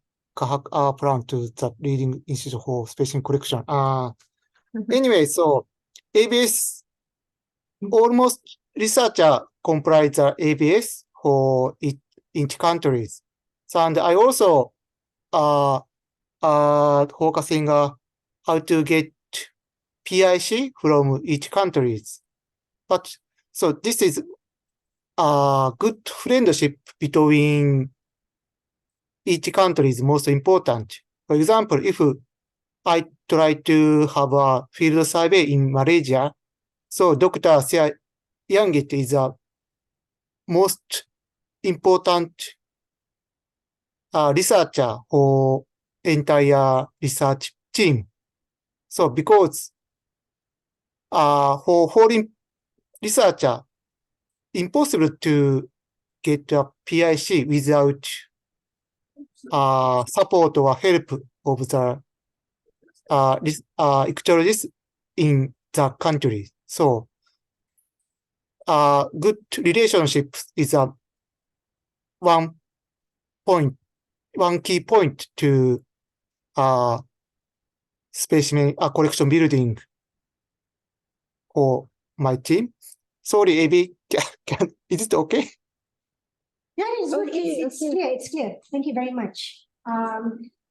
plan to the leading institute for specimen collection? Anyway, so ABS almost researcher comprise the ABS for each countries. So and I also focusing how to get PIC from each countries. But so this is a good friendship between each country is most important. For example, if I try to have a field survey in Malaysia, so Dr. Sia Yanggit is a most important researcher for entire research team. So because for foreign researcher, impossible to get a PIC without support or help of the ecologists in the country. So good relationship is one key point to specimen collection building for my team. Sorry, Abby, is it okay? Yeah, it's good. Okay, It's okay. clear. It's clear. Thank you very much.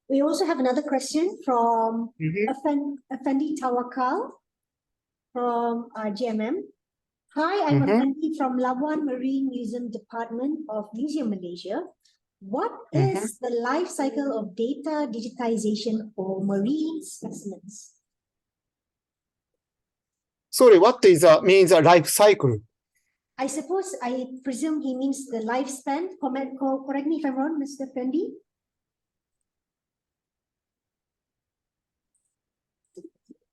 We also have another question from Effendi Tawakal from GMM. Hi, I'm Effendi from Labuan Marine Museum Department of Museum Malaysia. What is the life cycle of data digitization for marine specimens? Sorry, what is means a life cycle? I presume he means the lifespan. Correct me if I'm wrong, Mr. Fendi.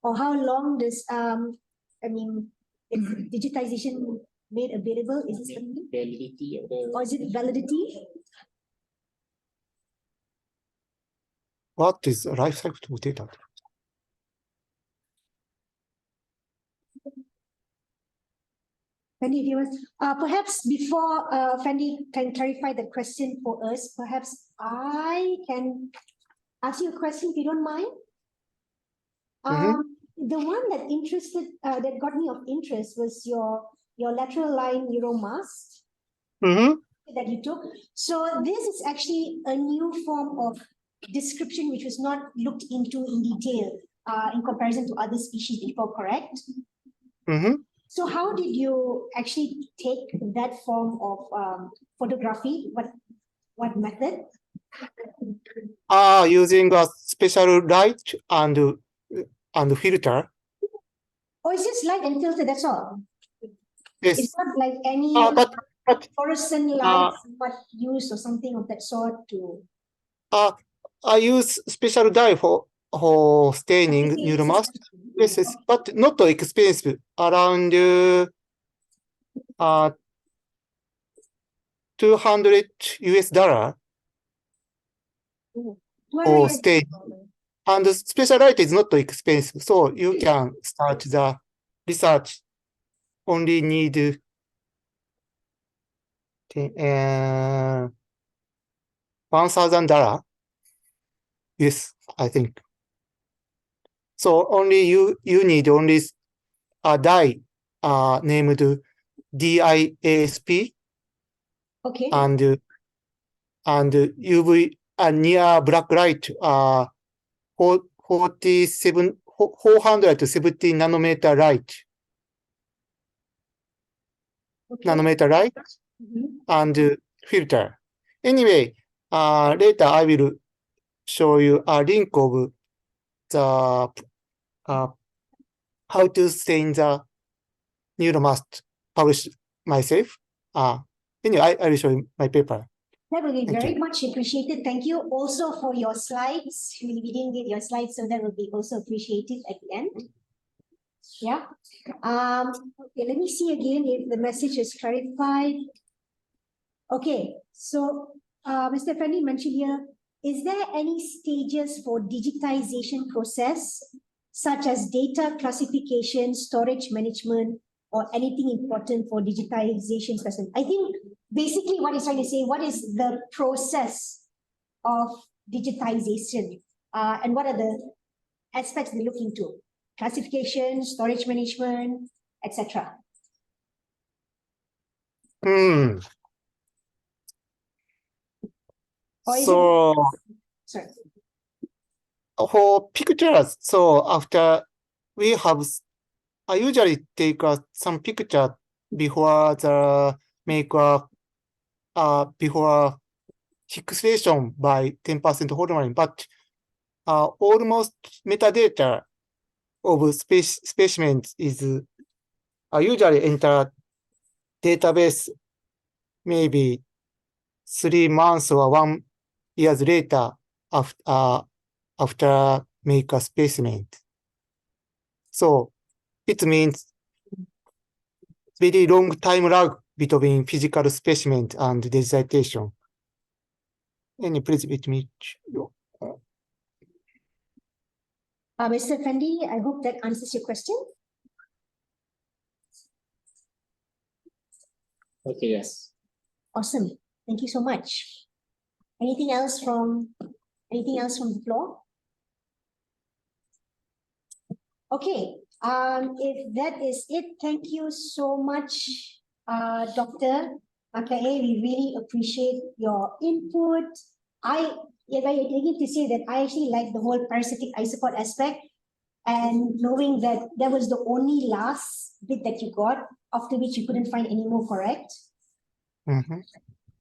Or how long does is digitization made available? Is it something? Validity of the Or is it validity? What is a life cycle of data? Fendi, if you want, perhaps before Fendi can clarify the question for us, perhaps I can ask you a question if you don't mind. The one that that got me of interest was your lateral line neuromast that you took. So this is actually a new form of description which was not looked into in detail in comparison to other species before, correct? So how did you actually take that form of photography? What method? Using a special light and filter. Or it's just light and filter, that's all? Yes. It's not like any but fluorescent lights but used or something of that sort to... I use special dye for staining neuromast. Yes, but not expensive. Around $200 for stain. And special light is not expensive, so you can start the research. Only need $1,000. Yes, I think. So only you need only a dye named DIASP. Okay. And UV near black light 470 nanometer light. Nanometer light and filter. Anyway, later I will show you a link of the how to stain the neuromast published myself. Anyway, I will show you my paper. That will be very much appreciated. Thank you also for your slides. We didn't get your slides, so that will be also appreciated at the end. Yeah. Okay, let me see again if the message is clarified. Okay, so Mr. Fendi mentioned here, is there any stages for digitization process, such as data classification, storage management, or anything important for digitization specimen? I think basically what he's trying to say, what is the process of digitization and what are the aspects they look into? Classification, storage management, etc. So sorry. For pictures, so after we have, I usually take some picture before the make before fixation by 10% hormone, but almost metadata of specimens is usually enter database maybe 3 months or 1 year later after make a specimen. So it means very long time lag between physical specimen and digitization. And please let me. Mr. Fendi, I hope that answers your question. Okay, yes. Awesome. Thank you so much. Anything else from the floor? Okay. If that is it, thank you so much, Dr. Makae. We really appreciate your input. If I need to say that I actually like the whole parasitic isopod aspect, and knowing that that was the only last bit that you got, after which you couldn't find any more, correct? Mhm.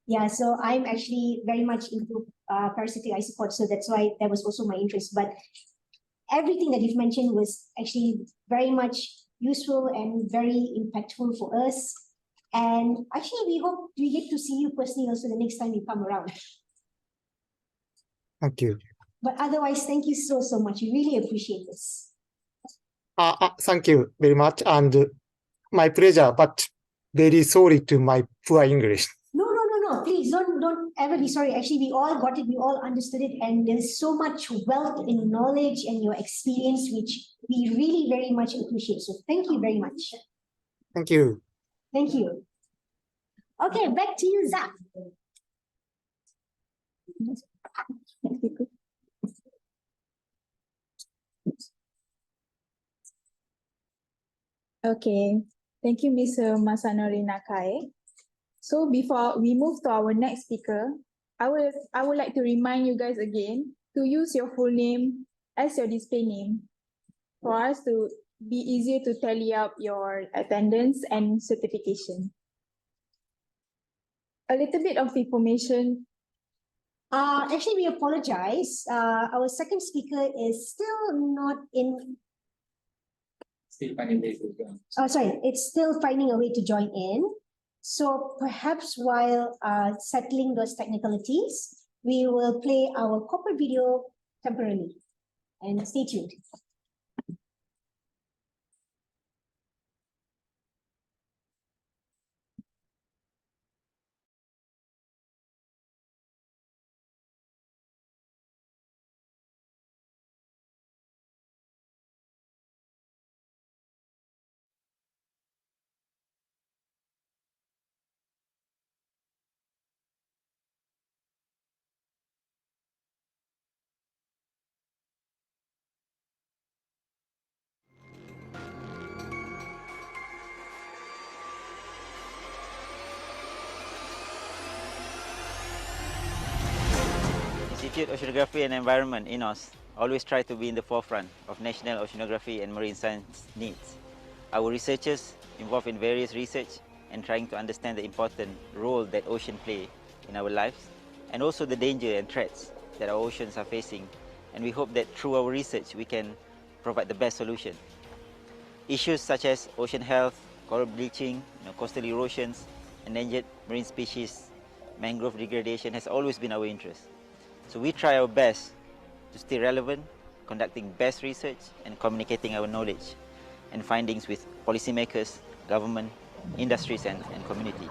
Yeah, so I'm actually very much into parasitic isopods, so that's why that was also my interest. But everything that you've mentioned was actually very much useful and very impactful for us. And actually, we hope we get to see you personally also the next time you come around. Thank you. But otherwise, thank you so much. We really appreciate this. Thank you very much, and my pleasure, but very sorry to my poor English. No. Please don't ever be sorry. Actually, we all got it. We all understood it. And there's so much wealth in knowledge and your experience, which we really very much appreciate. So thank you very much. Thank you. Thank you. Okay, back to you, Zach. Okay, thank you, Mr. Masanori Nakai. So before we move to our next speaker, I would like to remind you guys again to use your full name as your display name for us to be easier to tally up your attendance and certification. A little bit of information. Actually, we apologize. Our second speaker is still not in. Still finding ways to join. Oh, sorry, it's still finding a way to join in. So perhaps while settling those technicalities, we will play our corporate video temporarily. And stay tuned. Institute of Oceanography and Environment, INOS, always try to be in the forefront of national oceanography and marine science needs. Our researchers involved in various research and trying to understand the important role that ocean play in our lives, and also the danger and threats that our oceans are facing. And we hope that through our research we can provide the best solution. Issues such as ocean health, coral bleaching, coastal erosions, endangered marine species, mangrove degradation has always been our interest. So we try our best to stay relevant, conducting best research and communicating our knowledge and findings with policymakers, government, industries and community.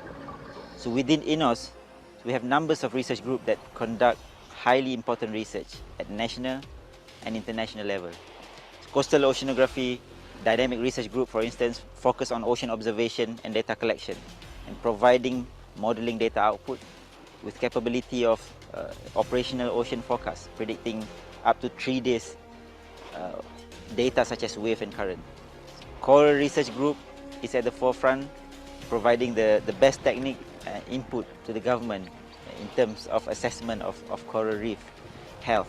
So within INOS, we have numbers of research groups that conduct highly important research at national and international level. Coastal Oceanography Dynamic Research Group, for instance, focus on ocean observation and data collection and providing modeling data output with capability of operational ocean forecast, predicting up to 3 days data such as wave and current. Coral Research Group is at the forefront, providing the best technique input to the government in terms of assessment of coral reef health.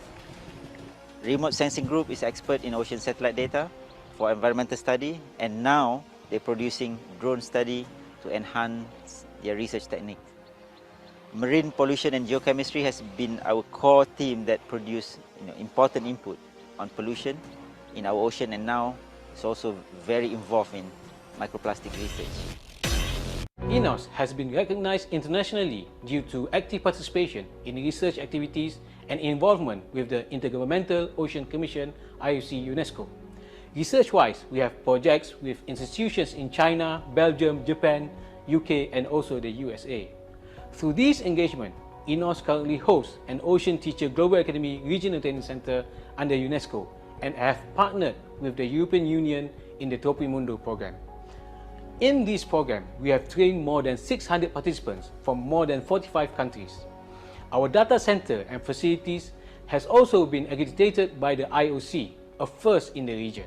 Remote Sensing Group is expert in ocean satellite data for environmental study, and now they're producing drone study to enhance their research technique. Marine pollution and geochemistry has been our core theme that produced important input on pollution in our ocean, and now it's also very involved in microplastic research. INOS has been recognized internationally due to active participation in research activities and involvement with the Intergovernmental Ocean Commission (IOC) UNESCO. Research-wise, we have projects with institutions in China, Belgium, Japan, UK, and also the USA. Through these engagements, INOS currently hosts an Ocean Teacher Global Academy Regional Training Center under UNESCO and have partnered with the European Union in the Tropimundo program. In this program, we have trained more than 600 participants from more than 45 countries. Our data center and facilities has also been accredited by the IOC, a first in the region.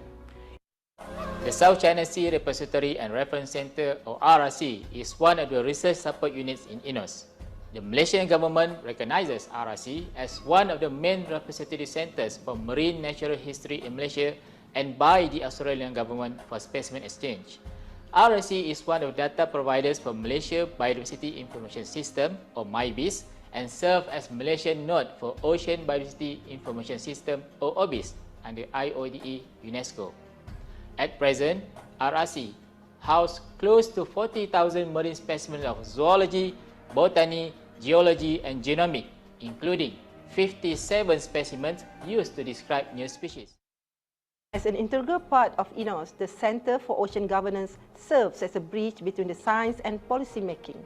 The South China Sea Repository and Reference Center, or RRC, is one of the research support units in INOS. The Malaysian government recognizes RRC as one of the main repository centers for marine natural history in Malaysia and by the Australian government for specimen exchange. RRC is one of the data providers for Malaysia Biodiversity Information System, or MAQIVE, and serves as Malaysian node for Ocean Biodiversity Information System, or OBIS, under IODE UNESCO. At present, RRC houses close to 40,000 marine specimens of zoology, botany, geology, and genomics, including 57 specimens used to describe new species. As an integral part of INOS, the Center for Ocean Governance serves as a bridge between the science and policy making.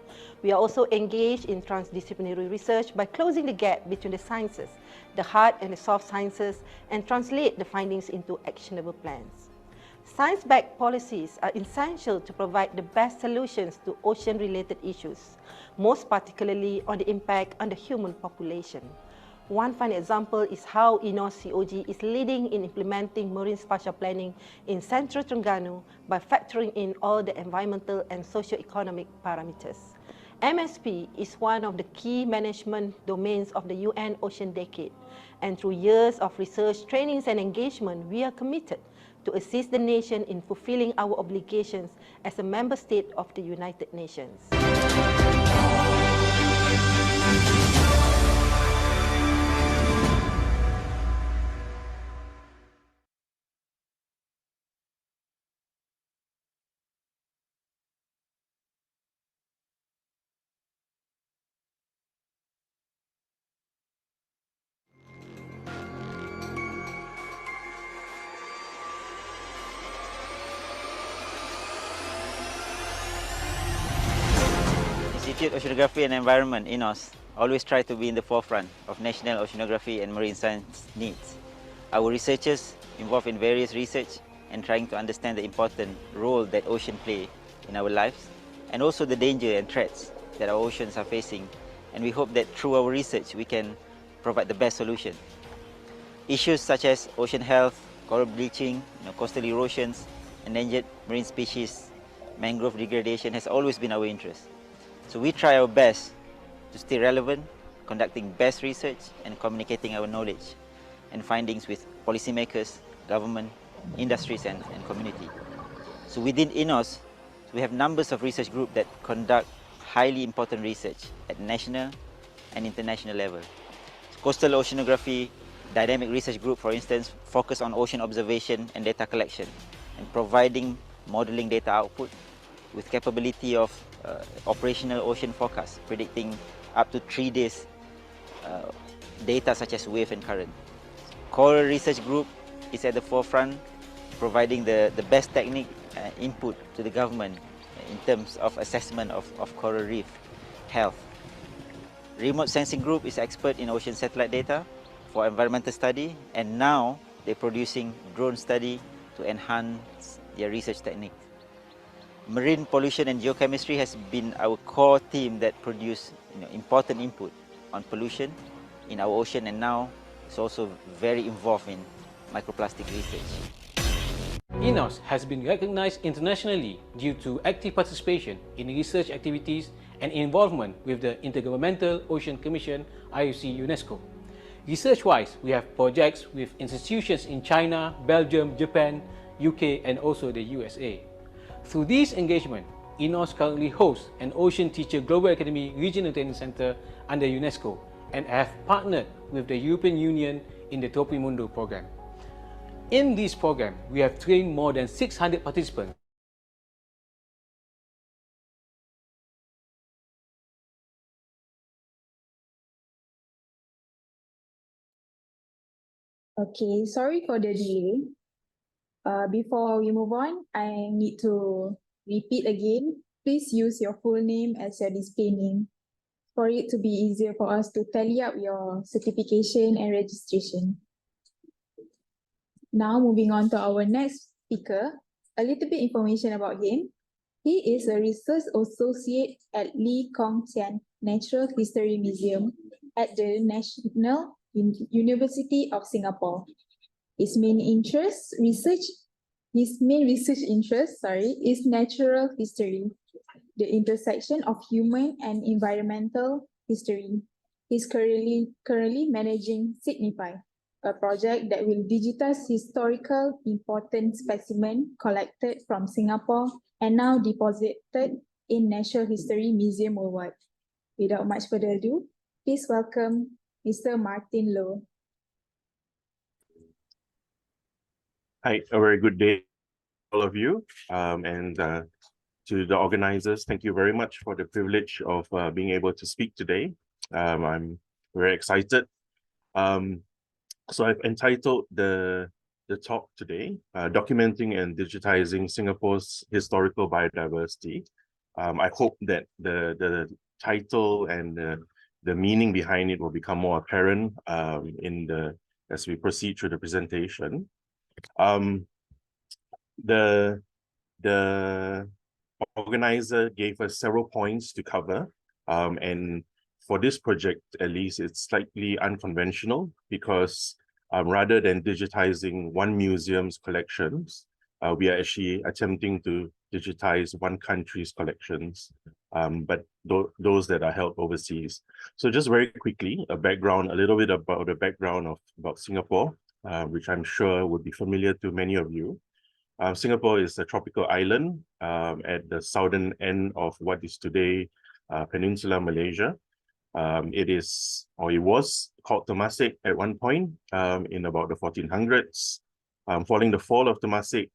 We are also engaged in transdisciplinary research by closing the gap between the sciences, the hard and the soft sciences, and translate the findings into actionable plans. Science-backed policies are essential to provide the best solutions to ocean-related issues, most particularly on the impact on the human population. One fine example is how INOS COG is leading in implementing marine spatial planning in Central Terengganu by factoring in all the environmental and socio-economic parameters. MSP is one of the key management domains of the UN Ocean Decade, and through years of research, trainings, and engagement, we are committed to assist the nation in fulfilling our obligations as a member state of the United Nations. Institute Oceanography and Environment, INOS, always try to be in the forefront of national oceanography and marine science needs. Our researchers involved in various research and trying to understand the important role that ocean play in our lives, and also the danger and threats that our oceans are facing. And we hope that through our research, we can provide the best solution. Issues such as ocean health, coral bleaching, coastal erosions, endangered marine species, mangrove degradation has always been our interest. So we try our best to stay relevant, conducting best research and communicating our knowledge and findings with policymakers, government, industries, and community. So within INOS, we have numbers of research groups that conduct highly important research at national and international level. So Coastal Oceanography Dynamic Research Group, for instance, focus on ocean observation and data collection and providing modeling data output with capability of operational ocean forecast, predicting up to 3 days data such as wave and current. Coral Research Group is at the forefront, providing the best technique input to the government in terms of assessment of coral reef health. Remote Sensing Group is expert in ocean satellite data for environmental study, and now they're producing drone study to enhance their research technique. Marine pollution and geochemistry has been our core theme that produced important input on pollution in our ocean, and now it's also very involved in microplastic research. INOS has been recognized internationally due to active participation in research activities and involvement with the Intergovernmental Ocean Commission (IOC) UNESCO. Research-wise, we have projects with institutions in China, Belgium, Japan, UK, and also the USA. Through these engagements, INOS currently hosts an Ocean Teacher Global Academy Regional Training Center under UNESCO and have partnered with the European Union in the Tropimundo program. In this program, we have trained more than 600 participants. Okay, sorry for the delay. Before we move on, I need to repeat again. Please use your full name as your display name for it to be easier for us to tally up your certification and registration. Now moving on to our next speaker, a little bit information about him. He is a research associate at Lee Kong Chian Natural History Museum at the National University of Singapore. His main research interest is natural history, the intersection of human and environmental history. He's currently managing Signify, a project that will digitize historical important specimens collected from Singapore and now deposited in Natural History Museum worldwide. Without much further ado, please welcome Mr. Martin Loh. Hi, a very good day, all of you, and to the organizers, thank you very much for the privilege of being able to speak today. I'm very excited. So I've entitled the talk today, Documenting and Digitizing Singapore's Historical Biodiversity. I hope that the title and the meaning behind it will become more apparent as we proceed through the presentation. The organizer gave us several points to cover, and for this project, at least, it's slightly unconventional because rather than digitizing one museum's collections, we are actually attempting to digitize one country's collections, but those that are held overseas. So just very quickly, a little bit about the background about Singapore, which I'm sure would be familiar to many of you. Singapore is a tropical island at the southern end of what is today Peninsula Malaysia. It was called Temasek at one point in about the 1400s. Following the fall of Temasek,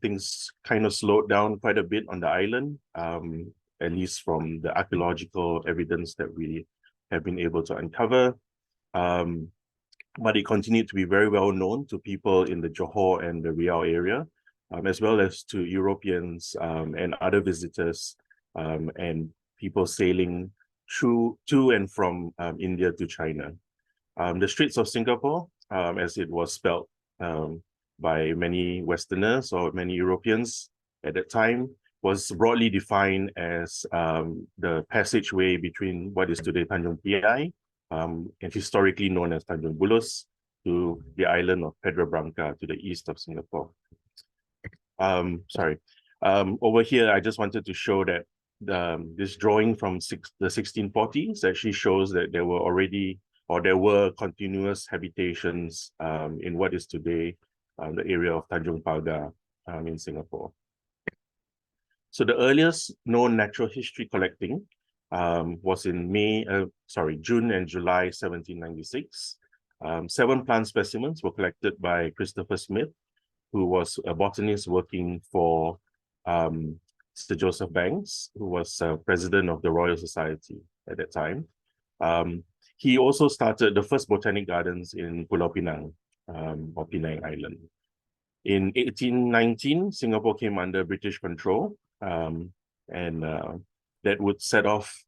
things kind of slowed down quite a bit on the island, at least from the archaeological evidence that we have been able to uncover. But it continued to be very well known to people in the Johor and the Riau area, as well as to Europeans and other visitors and people sailing to and from India to China. The Straits of Singapore, as it was spelled by many Westerners or many Europeans at that time, was broadly defined as the passageway between what is today Tanjung Piai and historically known as Tanjung Bulus to the island of Pedra Branca to the east of Singapore. Over here, I just wanted to show that this drawing from the 1640s actually shows that there were continuous habitations in what is today the area of Tanjung Pagar in Singapore. So the earliest known natural history collecting was in June and July 1796. 7 plant specimens were collected by Christopher Smith, who was a botanist working for Sir Joseph Banks, who was president of the Royal Society at that time. He also started the first botanic gardens in Pulau Pinang, or Penang Island. In 1819, Singapore came under British control, and that would set off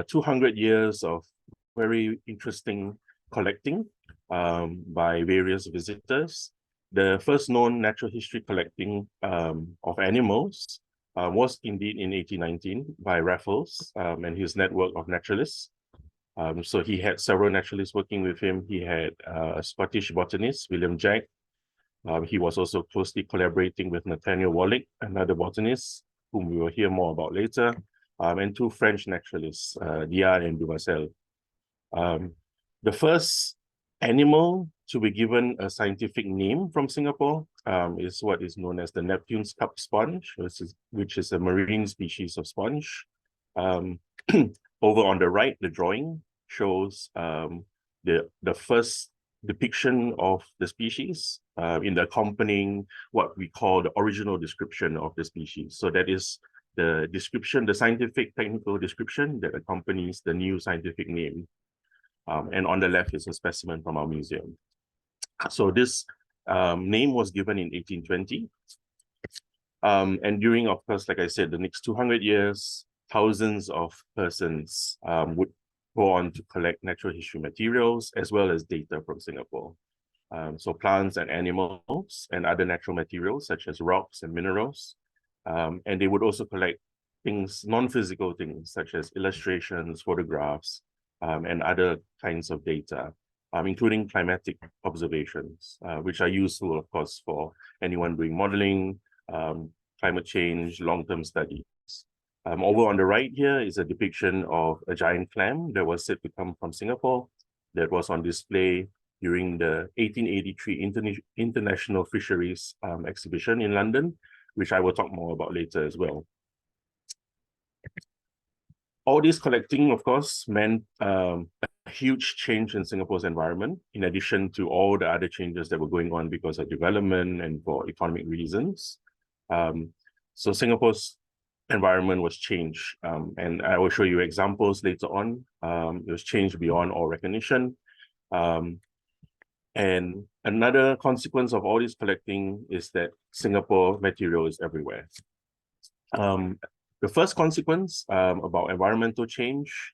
200 years of very interesting collecting by various visitors. The first known natural history collecting of animals was indeed in 1819 by Raffles and his network of naturalists. So he had several naturalists working with him. He had a Scottish botanist, William Jack. He was also closely collaborating with Nathaniel Wallich, another botanist, whom we will hear more about later, and 2 French naturalists, Diard and Duvassel. The first animal to be given a scientific name from Singapore is what is known as the Neptune's cup sponge, which is a marine species of sponge. Over on the right, the drawing shows the first depiction of the species in the accompanying what we call the original description of the species. So that is the description, the scientific technical description that accompanies the new scientific name. And on the left is a specimen from our museum. So this name was given in 1820. And during, of course, like I said, the next 200 years, thousands of persons would go on to collect natural history materials as well as data from Singapore. So plants and animals and other natural materials such as rocks and minerals. And they would also collect things, non-physical things such as illustrations, photographs, and other kinds of data, including climatic observations, which are useful, of course, for anyone doing modeling, climate change, long-term studies. Over on the right here is a depiction of a giant clam that was said to come from Singapore that was on display during the 1883 International Fisheries exhibition in London, which I will talk more about later as well. All this collecting, of course, meant a huge change in Singapore's environment, in addition to all the other changes that were going on because of development and for economic reasons. So Singapore's environment was changed, and I will show you examples later on. It was changed beyond all recognition. And another consequence of all this collecting is that Singapore material is everywhere. The first consequence about environmental change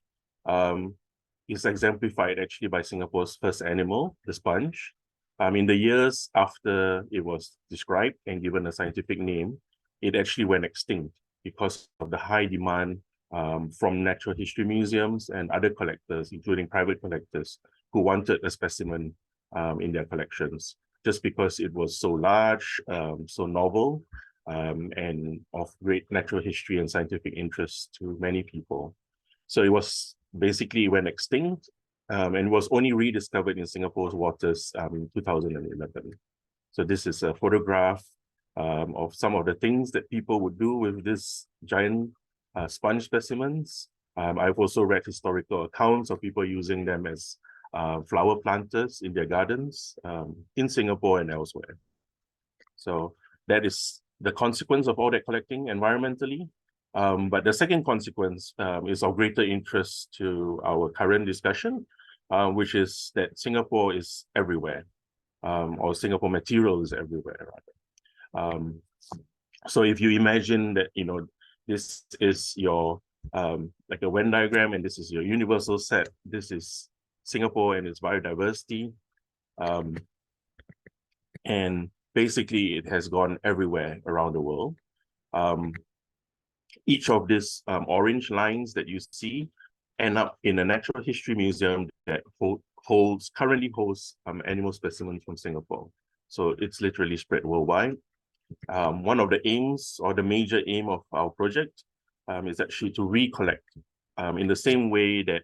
is exemplified actually by Singapore's first animal, the sponge. In the years after it was described and given a scientific name, it actually went extinct because of the high demand from natural history museums and other collectors, including private collectors, who wanted a specimen in their collections, just because it was so large, so novel, and of great natural history and scientific interest to many people. So it was basically went extinct and was only rediscovered in Singapore's waters in 2011. So this is a photograph of some of the things that people would do with this giant sponge specimens. I've also read historical accounts of people using them as flower planters in their gardens in Singapore and elsewhere. So that is the consequence of all that collecting environmentally. But the second consequence is of greater interest to our current discussion, which is that Singapore is everywhere, or Singapore material is everywhere, rather. So if you imagine that, you know, this is your like a Venn diagram, and this is your universal set. This is Singapore and its biodiversity, and basically it has gone everywhere around the world. Each of these orange lines that you see end up in a natural history museum that currently holds animal specimens from Singapore. So it's literally spread worldwide. One of the aims, or the major aim of our project, is actually to recollect in the same way that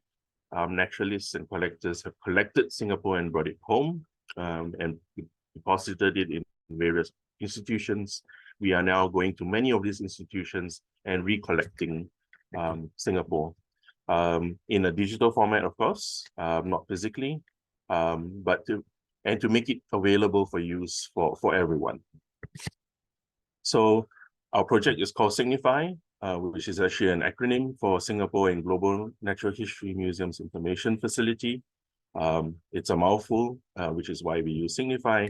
naturalists and collectors have collected Singapore and brought it home and deposited it in various institutions. We are now going to many of these institutions and recollecting Singapore in a digital format, of course, not physically, but to make it available for use for everyone. So our project is called Signify, which is actually an acronym for Singapore and Global Natural History Museums Information Facility. It's a mouthful, which is why we use Signify.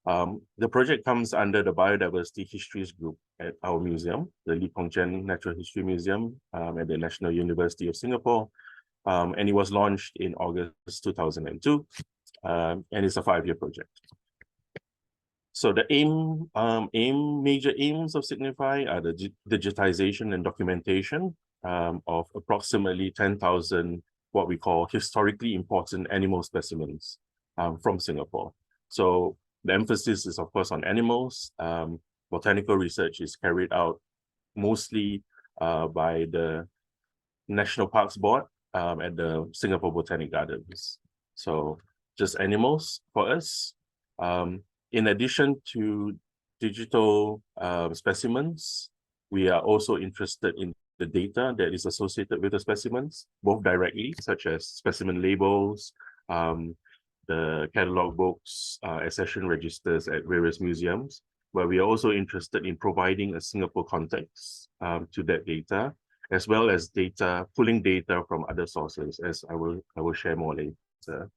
The project comes under the Biodiversity Histories Group at our museum, the Lee Kong Chian Natural History Museum at the National University of Singapore. And it was launched in August 2002, and it's a 5-year project. So the major aims of Signify are the digitization and documentation of approximately 10,000 what we call historically important animal specimens from Singapore. So the emphasis is, of course, on animals. Botanical research is carried out mostly by the National Parks Board at the Singapore Botanic Gardens. So just animals for us. In addition to digital specimens, we are also interested in the data that is associated with the specimens, both directly, such as specimen labels, the catalog books, accession registers at various museums, where we are also interested in providing a Singapore context to that data, as well as pulling data from other sources, as I will share more later.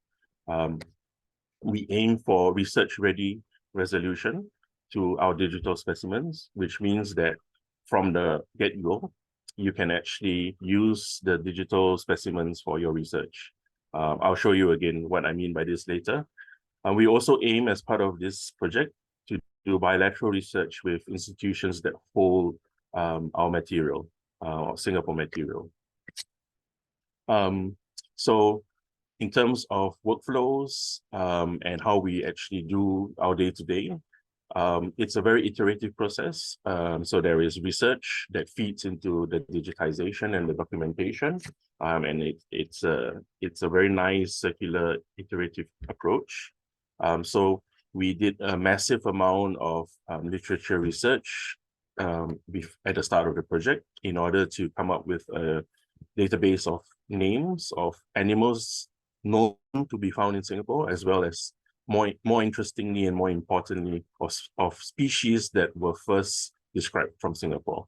We aim for research-ready resolution to our digital specimens, which means that from the get-go, you can actually use the digital specimens for your research. I'll show you again what I mean by this later. We also aim, as part of this project, to do bilateral research with institutions that hold our material, Singapore material. So in terms of workflows and how we actually do our day-to-day, it's a very iterative process. So there is research that feeds into the digitization and the documentation, and it's a very nice circular iterative approach. So we did a massive amount of literature research at the start of the project in order to come up with a database of names of animals known to be found in Singapore, as well as more interestingly and more importantly, of species that were first described from Singapore.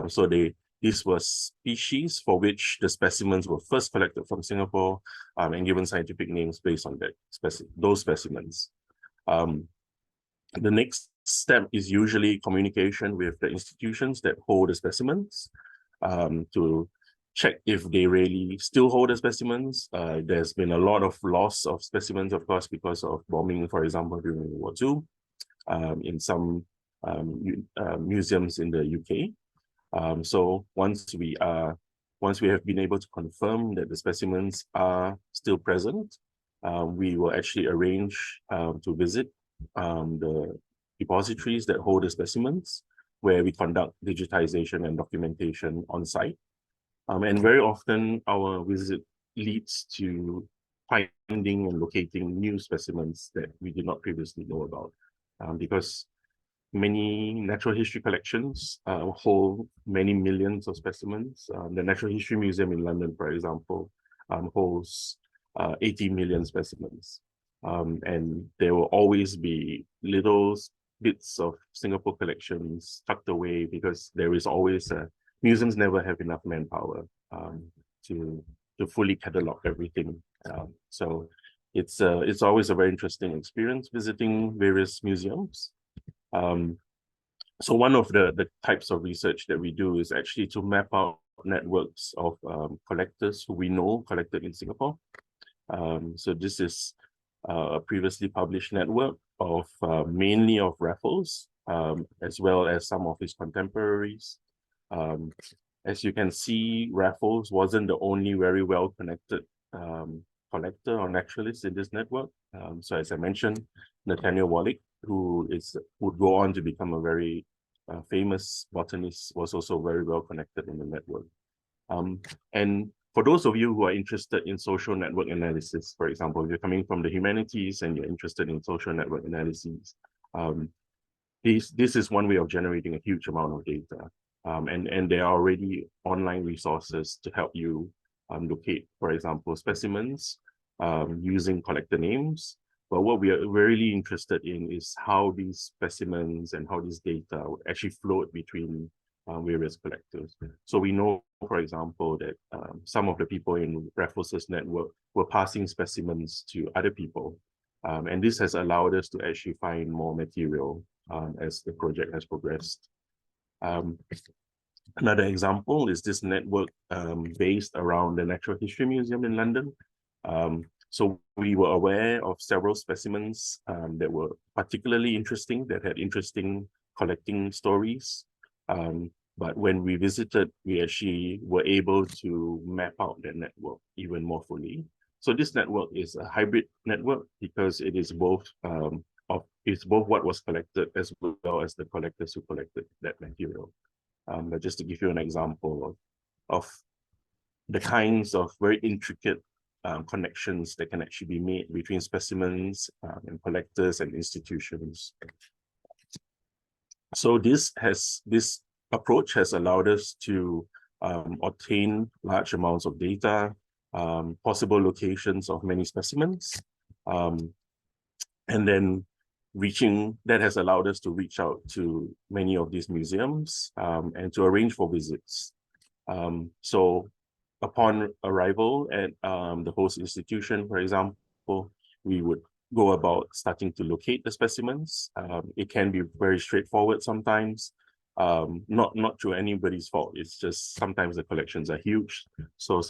So these were species for which the specimens were first collected from Singapore and given scientific names based on those specimens. The next step is usually communication with the institutions that hold the specimens to check if they really still hold the specimens. There's been a lot of loss of specimens, of course, because of bombing, for example, during World War II, in some museums in the UK. So once we have been able to confirm that the specimens are still present, we will actually arrange to visit the depositories that hold the specimens, where we conduct digitization and documentation on site. And very often our visit leads to finding and locating new specimens that we did not previously know about, because many natural history collections hold many millions of specimens. The Natural History Museum in London, for example, holds 80 million specimens. And there will always be little bits of Singapore collections tucked away, because there is always museums never have enough manpower to fully catalog everything. So it's always a very interesting experience visiting various museums. So one of the types of research that we do is actually to map out networks of collectors who we know collected in Singapore. So this is a previously published network of mainly of Raffles, as well as some of his contemporaries. As you can see, Raffles wasn't the only very well-connected collector or naturalist in this network. So as I mentioned, Nathaniel Wallick, who would go on to become a very famous botanist, was also very well connected in the network. And for those of you who are interested in social network analysis, for example, if you're coming from the humanities and you're interested in social network analyses, this is one way of generating a huge amount of data. And there are already online resources to help you locate, for example, specimens using collector names. But what we are really interested in is how these specimens and how this data actually float between various collectors. So we know, for example, that some of the people in Raffles's network were passing specimens to other people. And this has allowed us to actually find more material as the project has progressed. Another example is this network based around the Natural History Museum in London. So we were aware of several specimens that were particularly interesting, that had interesting collecting stories. But when we visited, we actually were able to map out that network even more fully. So this network is a hybrid network because it is both it's both what was collected as well as the collectors who collected that material. But just to give you an example of the kinds of very intricate connections that can actually be made between specimens and collectors and institutions. So this approach has allowed us to obtain large amounts of data, possible locations of many specimens, and then that has allowed us to reach out to many of these museums and to arrange for visits. So upon arrival at the host institution, for example, we would go about starting to locate the specimens. It can be very straightforward sometimes, not through anybody's fault. It's just sometimes the collections are huge. So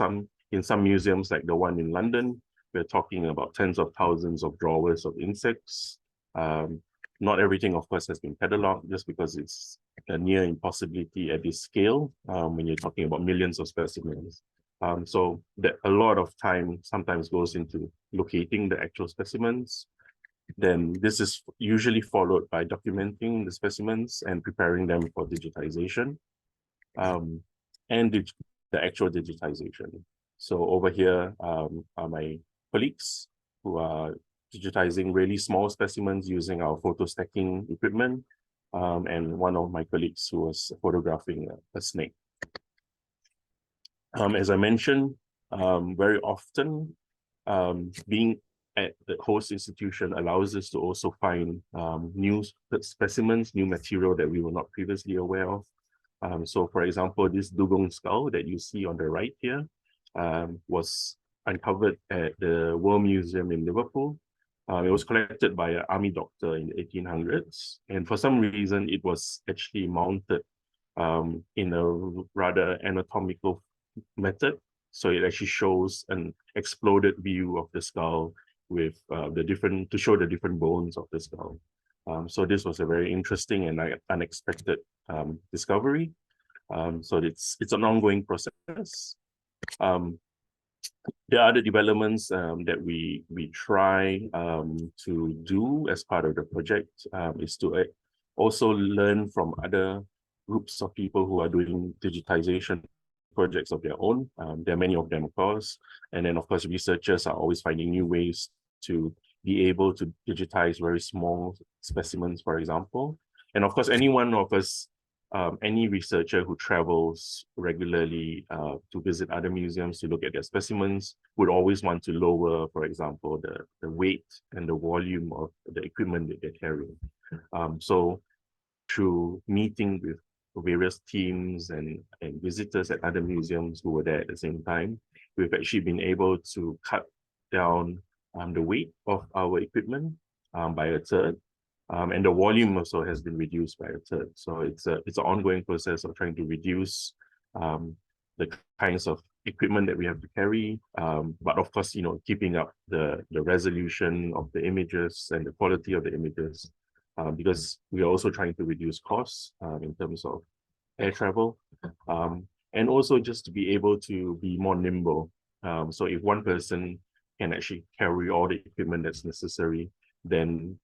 in some museums, like the one in London, we're talking about tens of thousands of drawers of insects. Not everything, of course, has been catalogued just because it's a near impossibility at this scale when you're talking about millions of specimens. So that a lot of time sometimes goes into locating the actual specimens. Then this is usually followed by documenting the specimens and preparing them for digitization and the actual digitization. So over here are my colleagues who are digitizing really small specimens using our photo stacking equipment, and one of my colleagues who was photographing a snake. As I mentioned, very often being at the host institution allows us to also find new specimens, new material that we were not previously aware of. So for example, this dugong skull that you see on the right here was uncovered at the World Museum in Liverpool. It was collected by an army doctor in the 1800s. And for some reason, it was actually mounted in a rather anatomical method. So it actually shows an exploded view of the skull with to show the different bones of the skull. So this was a very interesting and unexpected discovery. So it's an ongoing process. The other developments that we try to do as part of the project is to also learn from other groups of people who are doing digitization projects of their own. There are many of them, of course. And then, of course, researchers are always finding new ways to be able to digitize very small specimens, for example. And of course, any one of us, any researcher who travels regularly to visit other museums to look at their specimens would always want to lower, for example, the weight and the volume of the equipment that they're carrying. So through meeting with various teams and visitors at other museums who were there at the same time, we've actually been able to cut down the weight of our equipment by a third. And the volume also has been reduced by a third. So it's an ongoing process of trying to reduce the kinds of equipment that we have to carry, but of course, keeping up the resolution of the images and the quality of the images, because we are also trying to reduce costs in terms of air travel, and also just to be able to be more nimble. So if one person can actually carry all the equipment that's necessary, then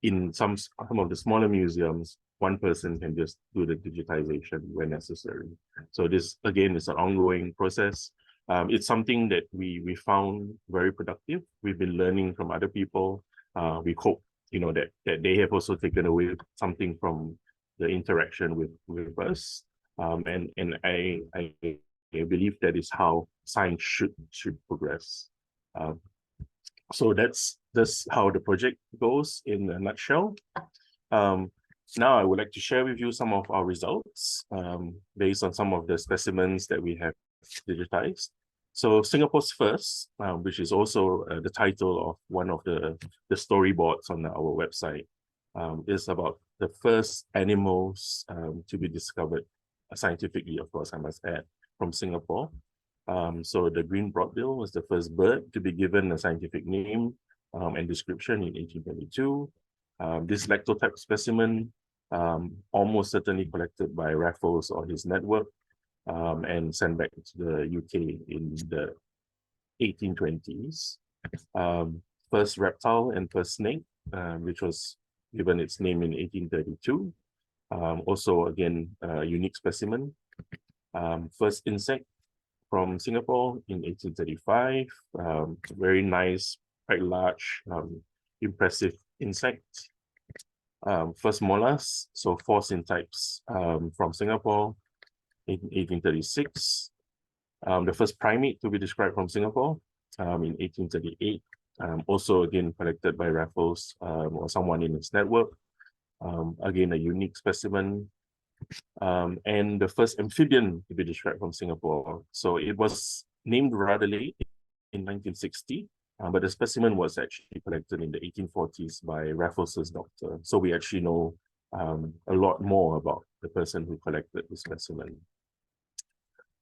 in some of the smaller museums, one person can just do the digitization when necessary. So this, again, is an ongoing process. It's something that we found very productive. We've been learning from other people. We hope, that they have also taken away something from the interaction with us. And I believe that is how science should progress. So that's how the project goes in a nutshell. Now I would like to share with you some of our results based on some of the specimens that we have digitized. So Singapore's first, which is also the title of one of the storyboards on our website, is about the first animals to be discovered scientifically, of course, I must add, from Singapore. So the green broadbill was the first bird to be given a scientific name and description in 1822. This lectotype specimen almost certainly collected by Raffles or his network and sent back to the UK in the 1820s. First reptile and first snake, which was given its name in 1832. Also, again, a unique specimen. First insect, from Singapore in 1835. Very nice, quite large, impressive insect. First molars, so 4 syntypes from Singapore in 1836. The first primate to be described from Singapore in 1838. Also again collected by Raffles or someone in his network. Again, a unique specimen. And the first amphibian to be described from Singapore. So it was named rather late in 1960, but the specimen was actually collected in the 1840s by Raffles's doctor. So we actually know a lot more about the person who collected the specimen.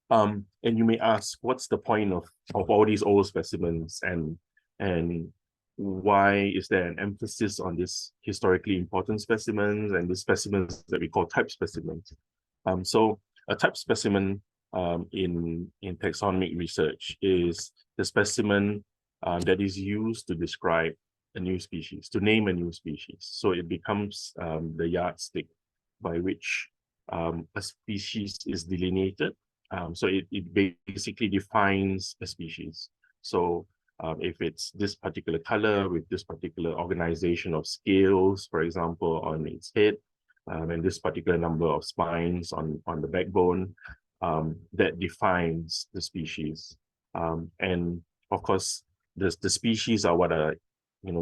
And you may ask, what's the point of all these old specimens, and why is there an emphasis on this historically important specimens and the specimens that we call type specimens? So a type specimen in taxonomic research is the specimen that is used to describe a new species, to name a new species. So it becomes the yardstick by which a species is delineated. So it basically defines a species. So if it's this particular color with this particular organization of scales, for example, on its head, and this particular number of spines on the backbone, that defines the species. And of course, the species are what are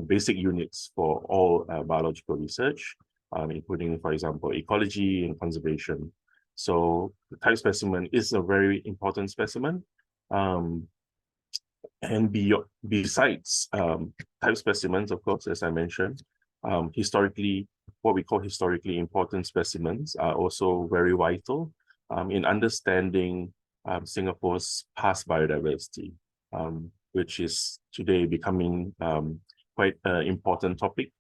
basic units for all biological research, including, for example, ecology and conservation. So the type specimen is a very important specimen. And besides type specimens, of course, as I mentioned, what we call historically important specimens are also very vital in understanding Singapore's past biodiversity, which is today becoming quite an important topic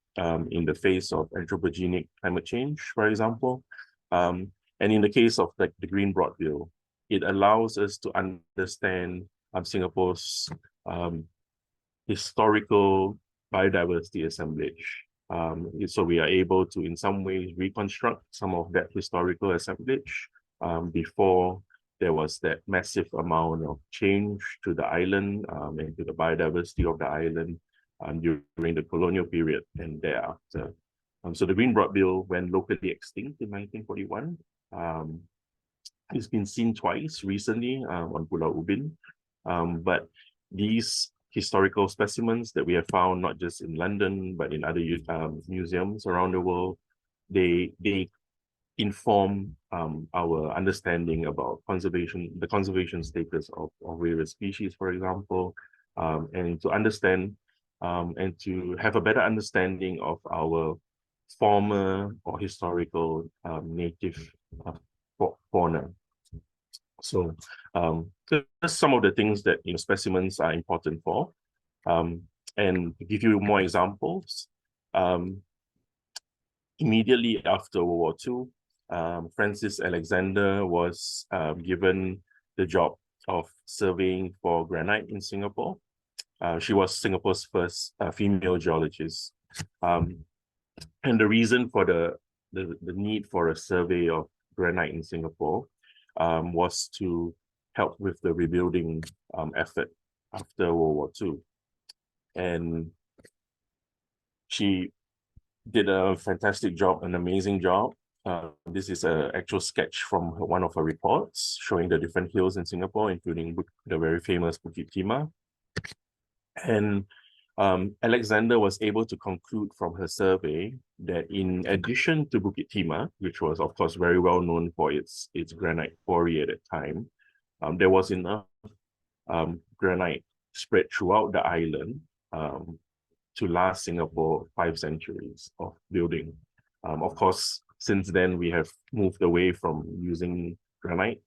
in the face of anthropogenic climate change, for example. And in the case of the green broadbill, it allows us to understand Singapore's historical biodiversity assemblage. So we are able to, in some ways, reconstruct some of that historical assemblage before there was that massive amount of change to the island and to the biodiversity of the island during the colonial period and thereafter. So the green broadbill went locally extinct in 1941. It's been seen twice recently on Pulau Ubin. But these historical specimens that we have found, not just in London, but in other museums around the world, they inform our understanding about the conservation status of various species, for example, and to understand and to have a better understanding of our former or historical native fauna. So just some of the things that specimens are important for. And to give you more examples, immediately after World War II, Frances Alexander was given the job of surveying for granite in Singapore. She was Singapore's first female geologist. And the reason for the need for a survey of granite in Singapore was to help with the rebuilding effort after World War II. And she did a fantastic job, an amazing job. This is an actual sketch from one of her reports showing the different hills in Singapore, including the very famous Bukit Timah. And Alexander was able to conclude from her survey that in addition to Bukit Timah, which was of course very well known for its granite quarry at that time, there was enough granite spread throughout the island to last Singapore 5 centuries of building. Of course, since then we have moved away from using granite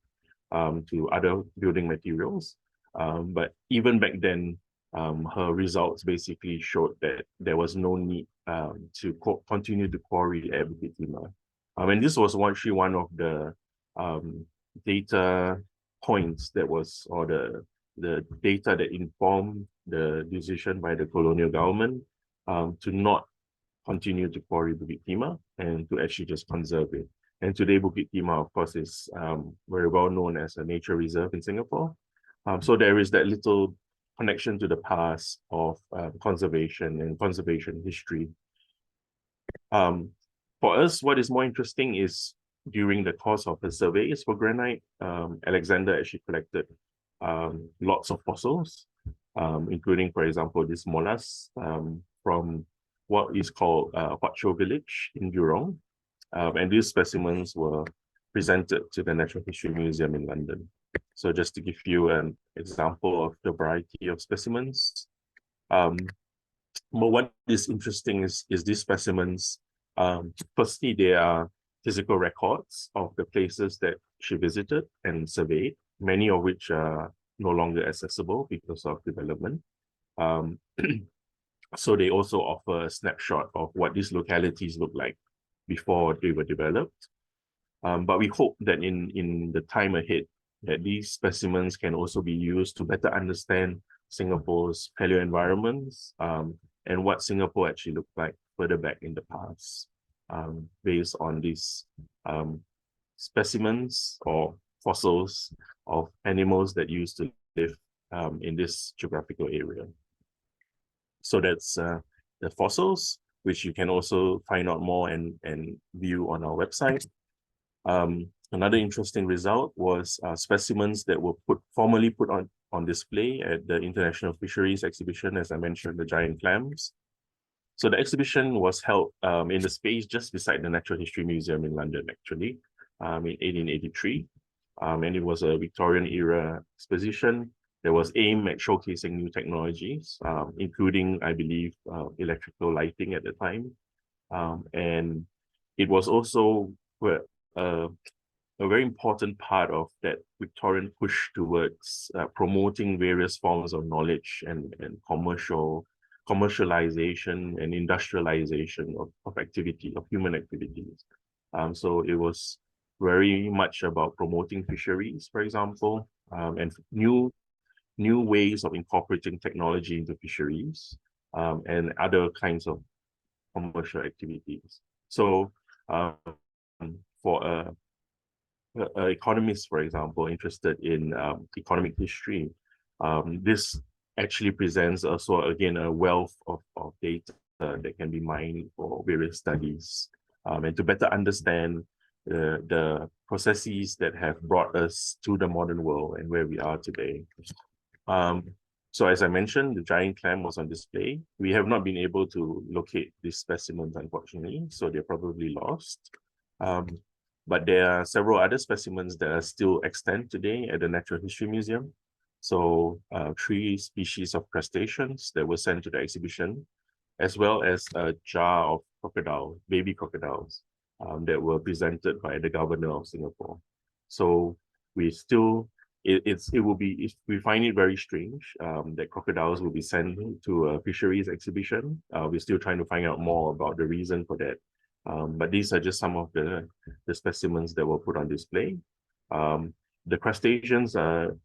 to other building materials. But even back then, her results basically showed that there was no need to continue to quarry at Bukit Timah. And this was actually one of the data points that was, or the data that informed the decision by the colonial government to not continue to quarry Bukit Timah and to actually just conserve it. And today Bukit Timah, of course, is very well known as a nature reserve in Singapore. So there is that little connection to the past of conservation and conservation history. For us, what is more interesting is during the course of the surveys for granite, Alexander actually collected lots of fossils, including, for example, this mollusk from what is called Wat Chou village in Jurong. And these specimens were presented to the Natural History Museum in London. So just to give you an example of the variety of specimens. But what is interesting is these specimens, firstly, they are physical records of the places that she visited and surveyed, many of which are no longer accessible because of development. So they also offer a snapshot of what these localities look like before they were developed. But we hope that in the time ahead, that these specimens can also be used to better understand Singapore's paleo environments and what Singapore actually looked like further back in the past, based on these specimens or fossils of animals that used to live in this geographical area. So that's the fossils, which you can also find out more and view on our website. Another interesting result was specimens that were formally put on display at the International Fisheries Exhibition, as I mentioned, the giant clams. So the exhibition was held in the space just beside the Natural History Museum in London, actually, in 1883. And it was a Victorian era exposition that was aimed at showcasing new technologies, including, I believe, electrical lighting at the time. And it was also a very important part of that Victorian push towards promoting various forms of knowledge and commercialization and industrialization of activity, of human activities. So it was very much about promoting fisheries, for example, and new ways of incorporating technology into fisheries and other kinds of commercial activities. So for economists, for example, interested in economic history, this actually presents also, again, a wealth of data that can be mined for various studies and to better understand the processes that have brought us to the modern world and where we are today. So as I mentioned, the giant clam was on display. We have not been able to locate these specimens, unfortunately, so they're probably lost. But there are several other specimens that are still extant today at the Natural History Museum. So 3 species of crustaceans that were sent to the exhibition, as well as a jar of crocodile, baby crocodiles, that were presented by the governor of Singapore. So we still, we find it very strange that crocodiles will be sent to a fisheries exhibition. We're still trying to find out more about the reason for that. But these are just some of the specimens that were put on display. The crustaceans are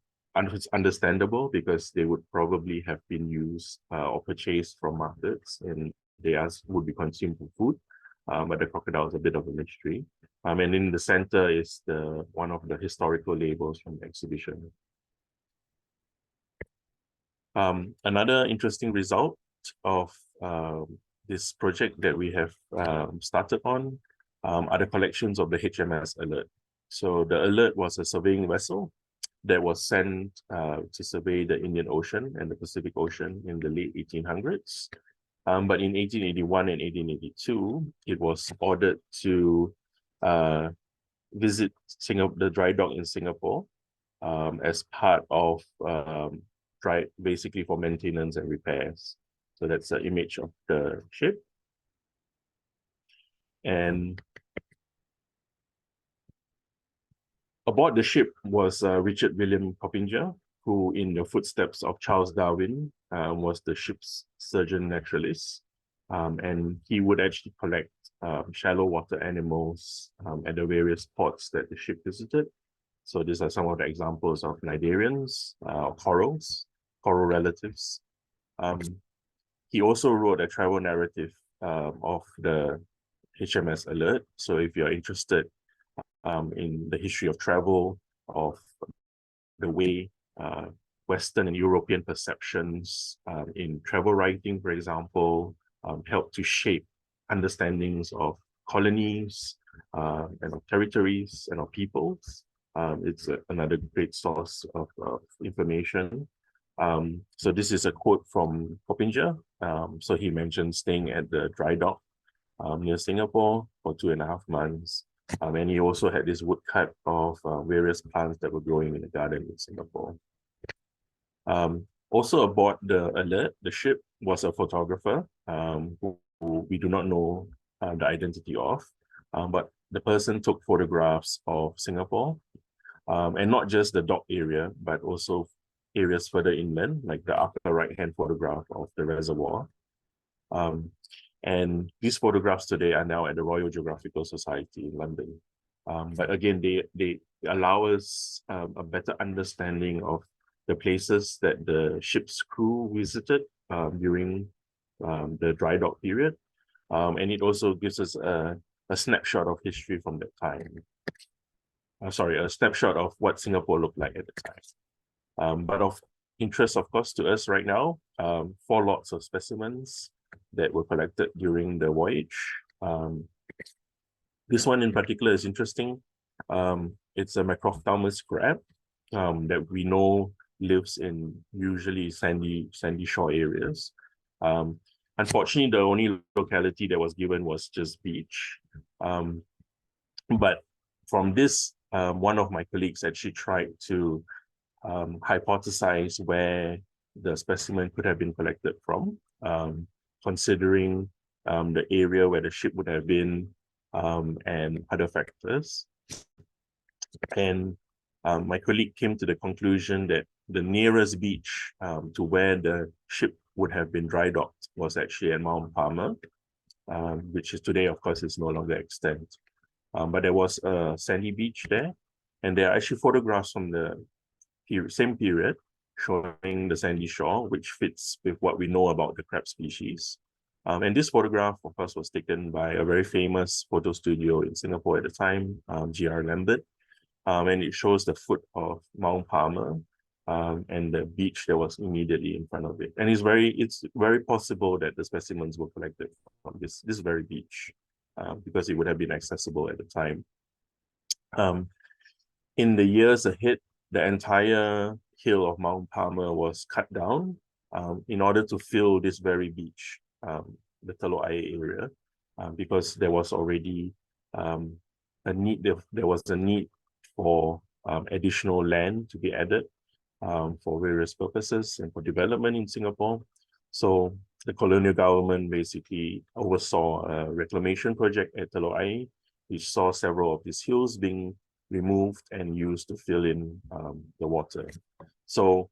understandable because they would probably have been used or purchased from markets and they would be consumed for food. But the crocodile is a bit of a mystery. And in the center is one of the historical labels from the exhibition. Another interesting result of this project that we have started on are the collections of the HMS Alert. So the Alert was a surveying vessel that was sent to survey the Indian Ocean and the Pacific Ocean in the late 1800s. But in 1881 and 1882, it was ordered to visit the dry dock in Singapore as part of basically for maintenance and repairs. So that's an image of the ship. And aboard the ship was Richard William Coppinger, who in the footsteps of Charles Darwin was the ship's surgeon naturalist. And he would actually collect shallow water animals at the various ports that the ship visited. So these are some of the examples of cnidarians, corals, coral relatives. He also wrote a travel narrative of the HMS Alert. So if you're interested in the history of travel, of the way Western and European perceptions in travel writing, for example, help to shape understandings of colonies and of territories and of peoples. It's another great source of information. So this is a quote from Koppinger. So he mentioned staying at the dry dock near Singapore for 2.5 months. And he also had this woodcut of various plants that were growing in the garden in Singapore. Also aboard the Alert, the ship was a photographer who we do not know the identity of, but the person took photographs of Singapore, and not just the dock area, but also areas further inland, like the upper right-hand photograph of the reservoir. And these photographs today are now at the Royal Geographical Society in London. But again, they allow us a better understanding of the places that the ship's crew visited during the dry dock period. And it also gives us a snapshot of history from that time. Sorry, a snapshot of what Singapore looked like at the time. But of interest, of course, to us right now, 4 lots of specimens that were collected during the voyage. This one in particular is interesting. It's a Macrophthalmus crab that we know lives in usually sandy shore areas. Unfortunately, the only locality that was given was just beach. But from this, one of my colleagues actually tried to hypothesize where the specimen could have been collected from, considering the area where the ship would have been and other factors. And my colleague came to the conclusion that the nearest beach to where the ship would have been dry docked was actually at Mount Palmer, which is today, of course, is no longer extant. But there was a sandy beach there, and there are actually photographs from the same period showing the sandy shore, which fits with what we know about the crab species. And this photograph, of course, was taken by a very famous photo studio in Singapore at the time, G.R. Lambert. And it shows the foot of Mount Palmer and the beach that was immediately in front of it. And it's very possible that the specimens were collected from this very beach because it would have been accessible at the time. In the years ahead, the entire hill of Mount Palmer was cut down in order to fill this very beach, the Telok Air area, because there was already a need. There was a need for additional land to be added for various purposes and for development in Singapore. So the colonial government basically oversaw a reclamation project at Telok Air, which saw several of these hills being removed and used to fill in the water. So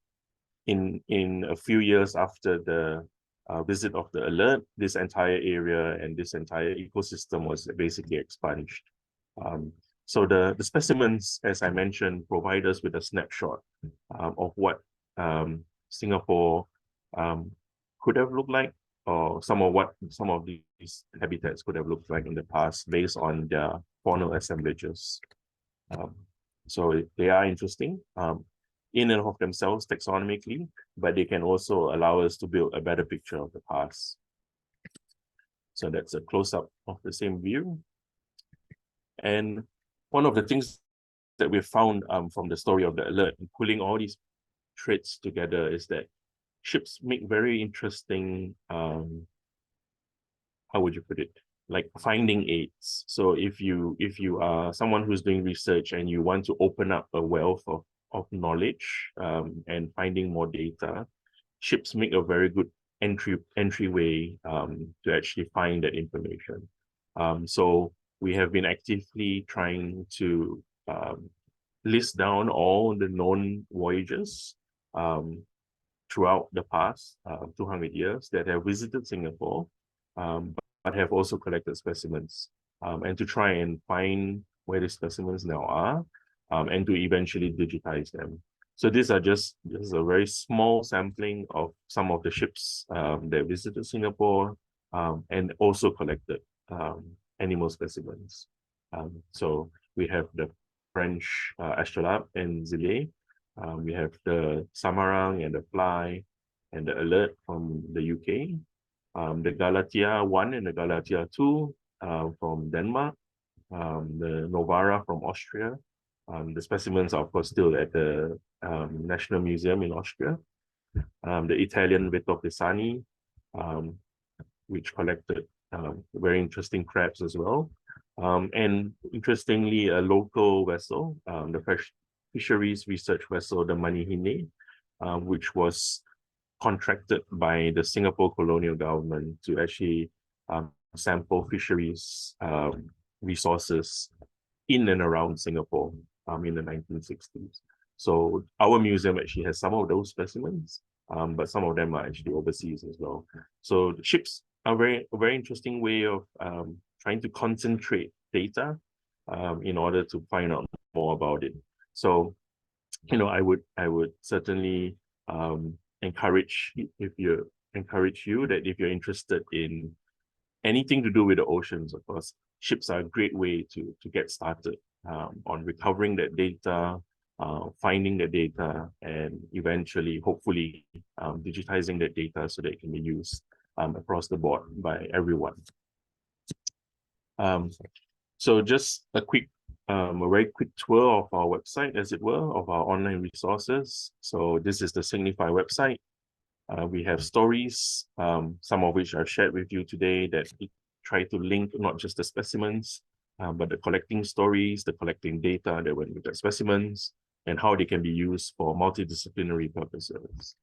in a few years after the visit of the Alert, this entire area and this entire ecosystem was basically expunged. So the specimens, as I mentioned, provide us with a snapshot of what Singapore could have looked like, or some of these habitats could have looked like in the past based on their faunal assemblages. So they are interesting in and of themselves taxonomically, but they can also allow us to build a better picture of the past. So that's a close-up of the same view. And one of the things that we found from the story of the Alert, and pulling all these traits together, is that ships make very interesting, how would you put it? Like finding aids. So if you are someone who's doing research and you want to open up a wealth of knowledge and finding more data, ships make a very good entryway to actually find that information. So we have been actively trying to list down all the known voyages throughout the past 200 years that have visited Singapore, but have also collected specimens, and to try and find where the specimens now are, and to eventually digitize them. So these are just a very small sampling of some of the ships that visited Singapore and also collected animal specimens. So we have the French astrolabe and Zile, We have the Samarang and the Fly and the Alert from the UK. The Galatea 1 and the Galatea 2 from Denmark. The Novara from Austria. The specimens are, of course, still at the National Museum in Austria. The Italian Vito Pisani, which collected very interesting crabs as well. And interestingly, a local vessel, the fisheries research vessel, the Manihine, which was contracted by the Singapore colonial government to actually sample fisheries resources in and around Singapore in the 1960s. So our museum actually has some of those specimens, but some of them are actually overseas as well. So the ships are a very interesting way of trying to concentrate data in order to find out more about it. So, you know, I would certainly encourage you that if you're interested in anything to do with the oceans, of course, ships are a great way to get started on recovering that data, finding the data, and eventually, hopefully, digitizing that data so that it can be used across the board by everyone. So just a very quick tour of our website, as it were, of our online resources. So this is the Signify website. We have stories, some of which I've shared with you today, that try to link not just the specimens, but the collecting stories, the collecting data that went with the specimens, and how they can be used for multidisciplinary purposes.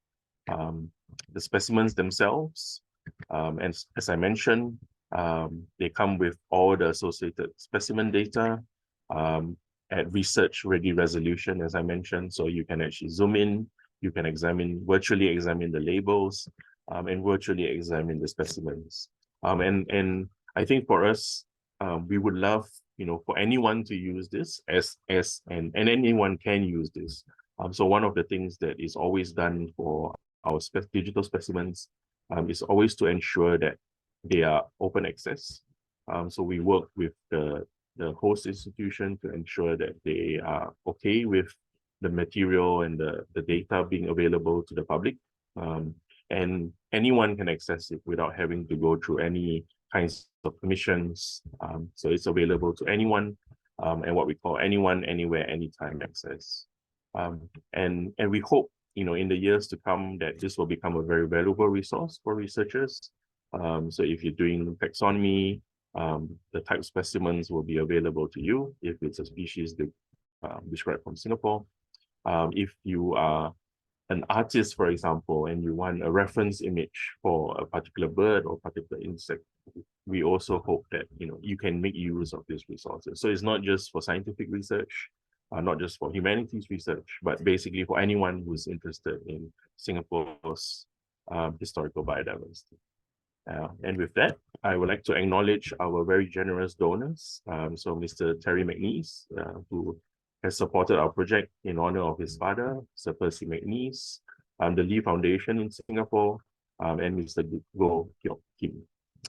The specimens themselves, and as I mentioned, they come with all the associated specimen data at research-ready resolution, as I mentioned, so you can actually zoom in, you can virtually examine the labels, and virtually examine the specimens. And I think for us, we would love, you know, for anyone to use this and anyone can use this. So one of the things that is always done for our digital specimens is always to ensure that they are open access. So we work with the host institution to ensure that they are okay with the material and the data being available to the public. And anyone can access it without having to go through any kinds of permissions. So it's available to anyone, and what we call anyone, anywhere, anytime access. And we hope, you know, in the years to come that this will become a very valuable resource for researchers. So if you're doing taxonomy, the type specimens will be available to you if it's a species described from Singapore. If you are an artist, for example, and you want a reference image for a particular bird or particular insect, we also hope that, you know, you can make use of these resources. So it's not just for scientific research, not just for humanities research, but basically for anyone who's interested in Singapore's historical biodiversity. And with that, I would like to acknowledge our very generous donors. So Mr. Terry McNeese, who has supported our project in honor of his father, Sir Percy McNeese, the Lee Foundation in Singapore, and Mr. Goh Kyok Kim.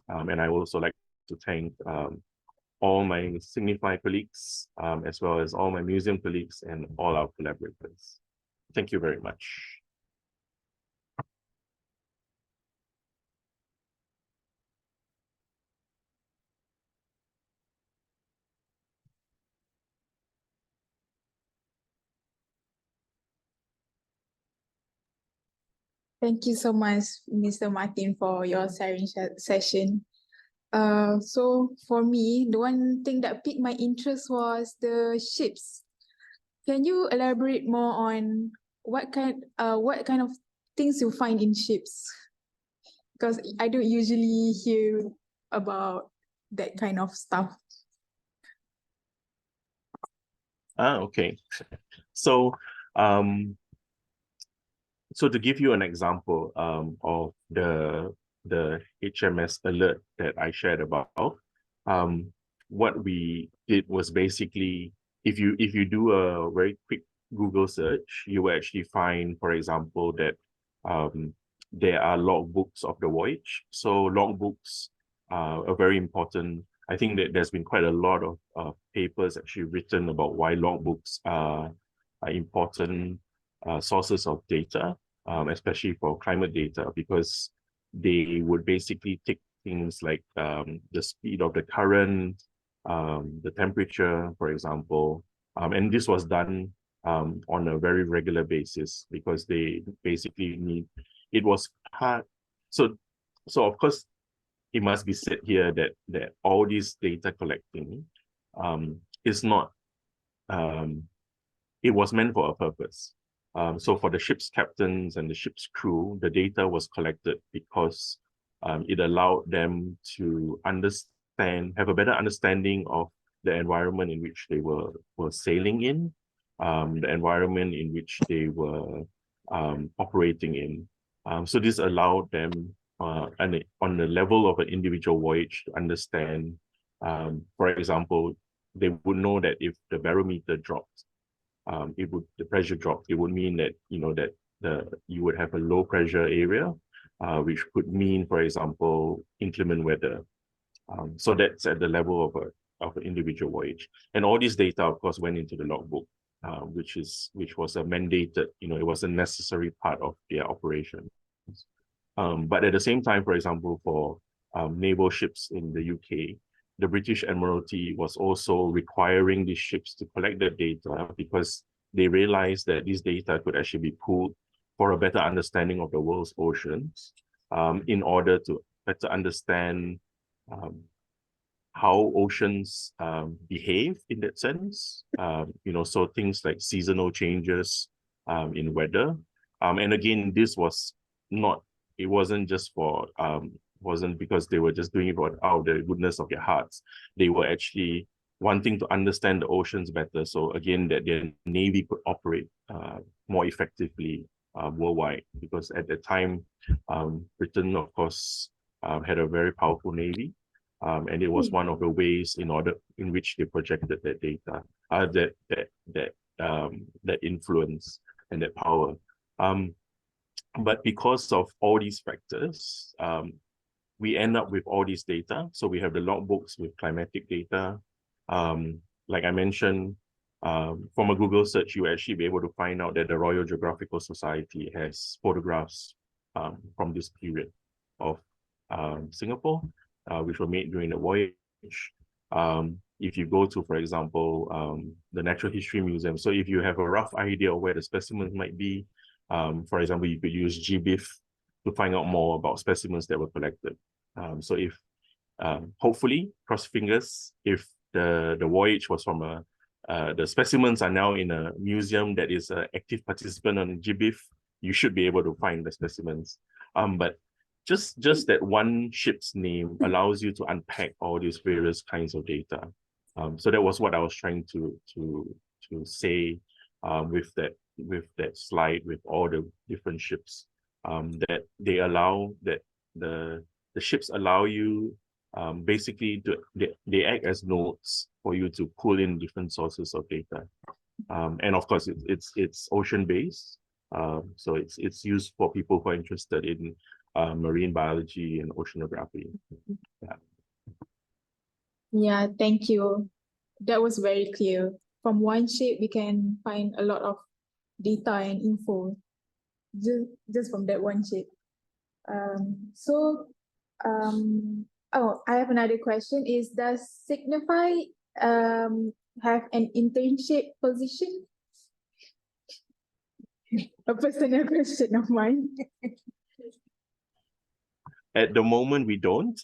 And I would also like to thank all my Signify colleagues, as well as all my museum colleagues and all our collaborators. Thank you very much. Thank you so much, Mr. Martin, for your sharing session. So for me, the one thing that piqued my interest was the ships. Can you elaborate more on what kind of things you find in ships? Because I don't usually hear about that kind of stuff. Okay. So, so to give you an example of the HMS Alert that I shared about, what we did was basically, if you do a very quick Google search, you will actually find, for example, that there are logbooks of the voyage. So logbooks are very important. I think that there's been quite a lot of papers actually written about why logbooks are important sources of data, especially for climate data, because they would basically take things like the speed of the current, the temperature, for example, and this was done on a very regular basis because they basically need, it was hard. So of course, it must be said here that all these data collecting is not, it was meant for a purpose. So for the ship's captains and the ship's crew, the data was collected because it allowed them to understand, have a better understanding of the environment in which they were sailing in, the environment in which they were operating in. So this allowed them on the level of an individual voyage to understand, for example, they would know that if the barometer dropped, the pressure dropped, it would mean that, you would have a low pressure area, which could mean, for example, inclement weather. So that's at the level of an individual voyage. And all this data, of course, went into the logbook, which was a mandated, it was a necessary part of their operation. But at the same time, for example, for naval ships in the UK, the British Admiralty was also requiring these ships to collect the data because they realized that this data could actually be pooled for a better understanding of the world's oceans, in order to better understand how oceans behave in that sense. So things like seasonal changes in weather. And again, this was not, it wasn't just for, wasn't because they were just doing it out of the goodness of their hearts. They were actually wanting to understand the oceans better. So again, that their navy could operate more effectively worldwide, because at the time, Britain, of course, had a very powerful navy, and it was one of the ways in which they projected that data, that influence and that power. But because of all these factors, we end up with all these data. So we have the logbooks with climatic data. Like I mentioned, from a Google search, you actually be able to find out that the Royal Geographical Society has photographs from this period of Singapore, which were made during the voyage. If you go to, for example, the Natural History Museum, so if you have a rough idea of where the specimens might be, for example, you could use GBIF to find out more about specimens that were collected. So if, hopefully, cross fingers, if the voyage was from the specimens are now in a museum that is an active participant on GBIF, you should be able to find the specimens. But just that one ship's name allows you to unpack all these various kinds of data. So that was what I was trying to say with that slide with all the different ships, that they allow, that the ships allow you basically they act as nodes for you to pull in different sources of data. And of course it's ocean based, so it's used for people who are interested in marine biology and oceanography. Yeah, thank you. That was very clear. From one shape, we can find a lot of data and info just from that one shape. Oh, I have another question. Does Signify have an internship position? A personal question of mine. At the moment, we don't,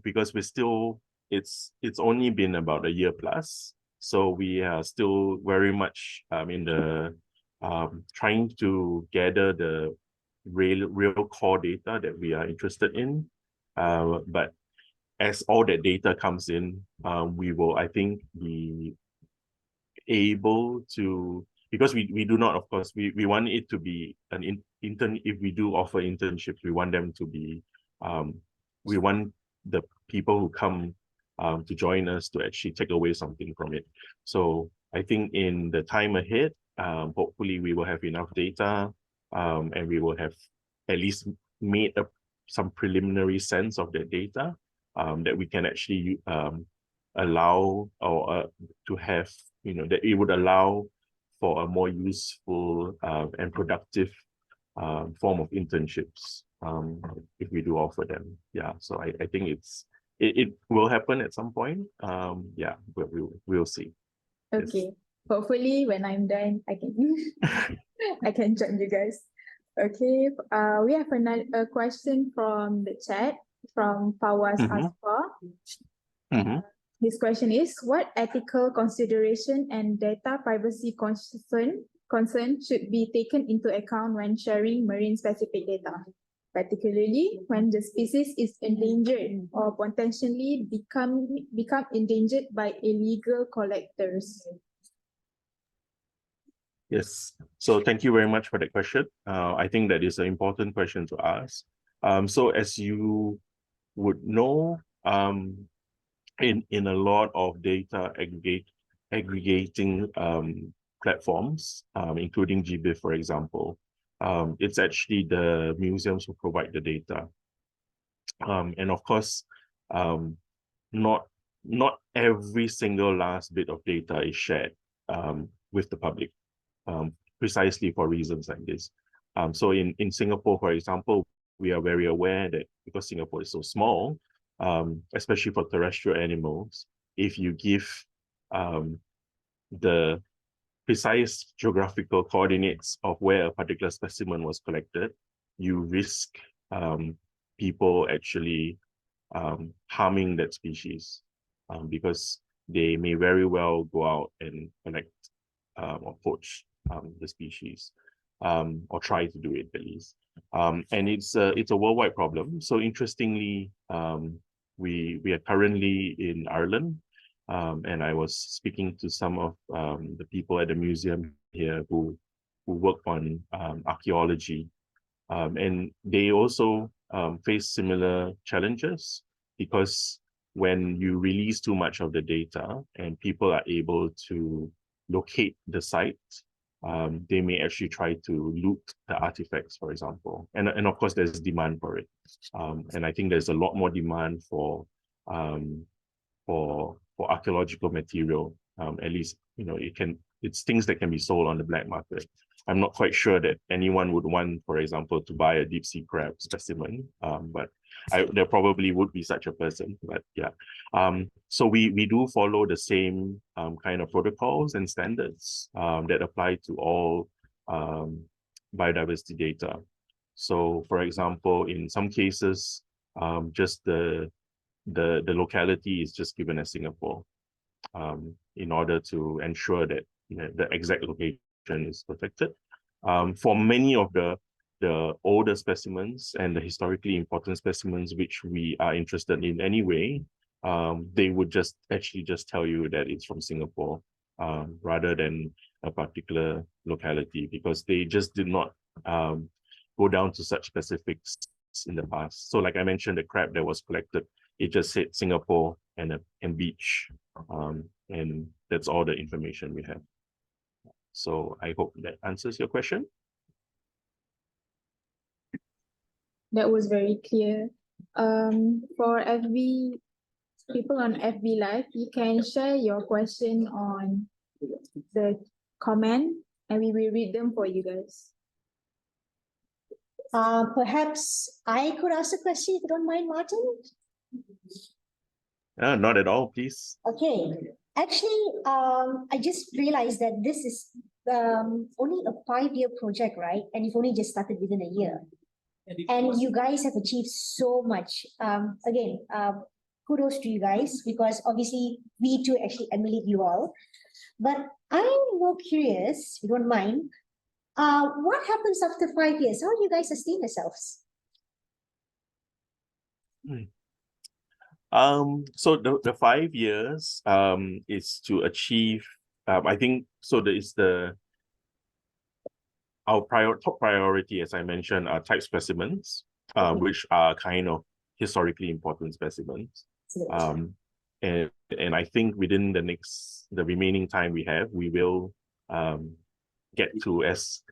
because we're still, it's only been about a year plus. So we are still very much in the trying to gather the real core data that we are interested in. But as all that data comes in, we will, I think, be able to, because we do not, of course, we want it to be an intern. If we do offer internships, we want them to be, we want the people who come to join us to actually take away something from it. So I think in the time ahead, hopefully we will have enough data, and we will have at least made some preliminary sense of the data, that we can actually allow, or to have, that it would allow for a more useful and productive form of internships if we do offer them. Yeah, so I think it will happen at some point. Yeah, but we'll see. Okay. Hopefully when I'm done, I can I can join you guys. Okay. We have a question from the chat from Fawaz Asfar. His question is, what ethical consideration and data privacy concern should be taken into account when sharing marine specific data, particularly when the species is endangered or potentially become endangered by illegal collectors? Yes, so thank you very much for that question. I think that is an important question to ask. So as you would know, in a lot of data aggregating platforms, including GBIF, for example, it's actually the museums who provide the data. And of course, not every single last bit of data is shared with the public, precisely for reasons like this. So in Singapore, for example, we are very aware that because Singapore is so small, especially for terrestrial animals, if you give the precise geographical coordinates of where a particular specimen was collected, you risk people actually harming that species because they may very well go out and collect or poach the species or try to do it at least. And it's a worldwide problem. So interestingly, we are currently in Ireland, and I was speaking to some of the people at the museum here who work on archaeology, and they also face similar challenges because when you release too much of the data and people are able to locate the site, they may actually try to loot the artifacts, for example. And of course, there's demand for it. And I think there's a lot more demand for archaeological material. At least, you know, it's things that can be sold on the black market. I'm not quite sure that anyone would want, for example, to buy a deep sea crab specimen, but there probably would be such a person, but yeah. So we do follow the same kind of protocols and standards that apply to all biodiversity data. So for example, in some cases, just the locality is just given as Singapore in order to ensure that, you know, the exact location is protected. For many of the older specimens and the historically important specimens which we are interested in anyway, they would actually just tell you that it's from Singapore rather than a particular locality, because they just did not go down to such specifics in the past. So like I mentioned, the crab that was collected, it just said Singapore and beach, and that's all the information we have. So I hope that answers your question. That was very clear. For FB, people on FB Live, you can share your question on the comment and we will read them for you guys. Perhaps I could ask a question if you don't mind, Martin? Not at all, please. Okay. Actually, I just realized that this is only a 5-year project, right? And you've only just started within a year. And you guys have achieved so much. Again, kudos to you guys, because obviously we too actually emulate you all. But I'm more curious, if you don't mind, what happens after 5 years? How do you guys sustain yourselves? So the 5 years is to achieve, I think, so there is our top priority, as I mentioned, are type specimens, which are kind of historically important specimens. And I think within the remaining time we have, we will get to as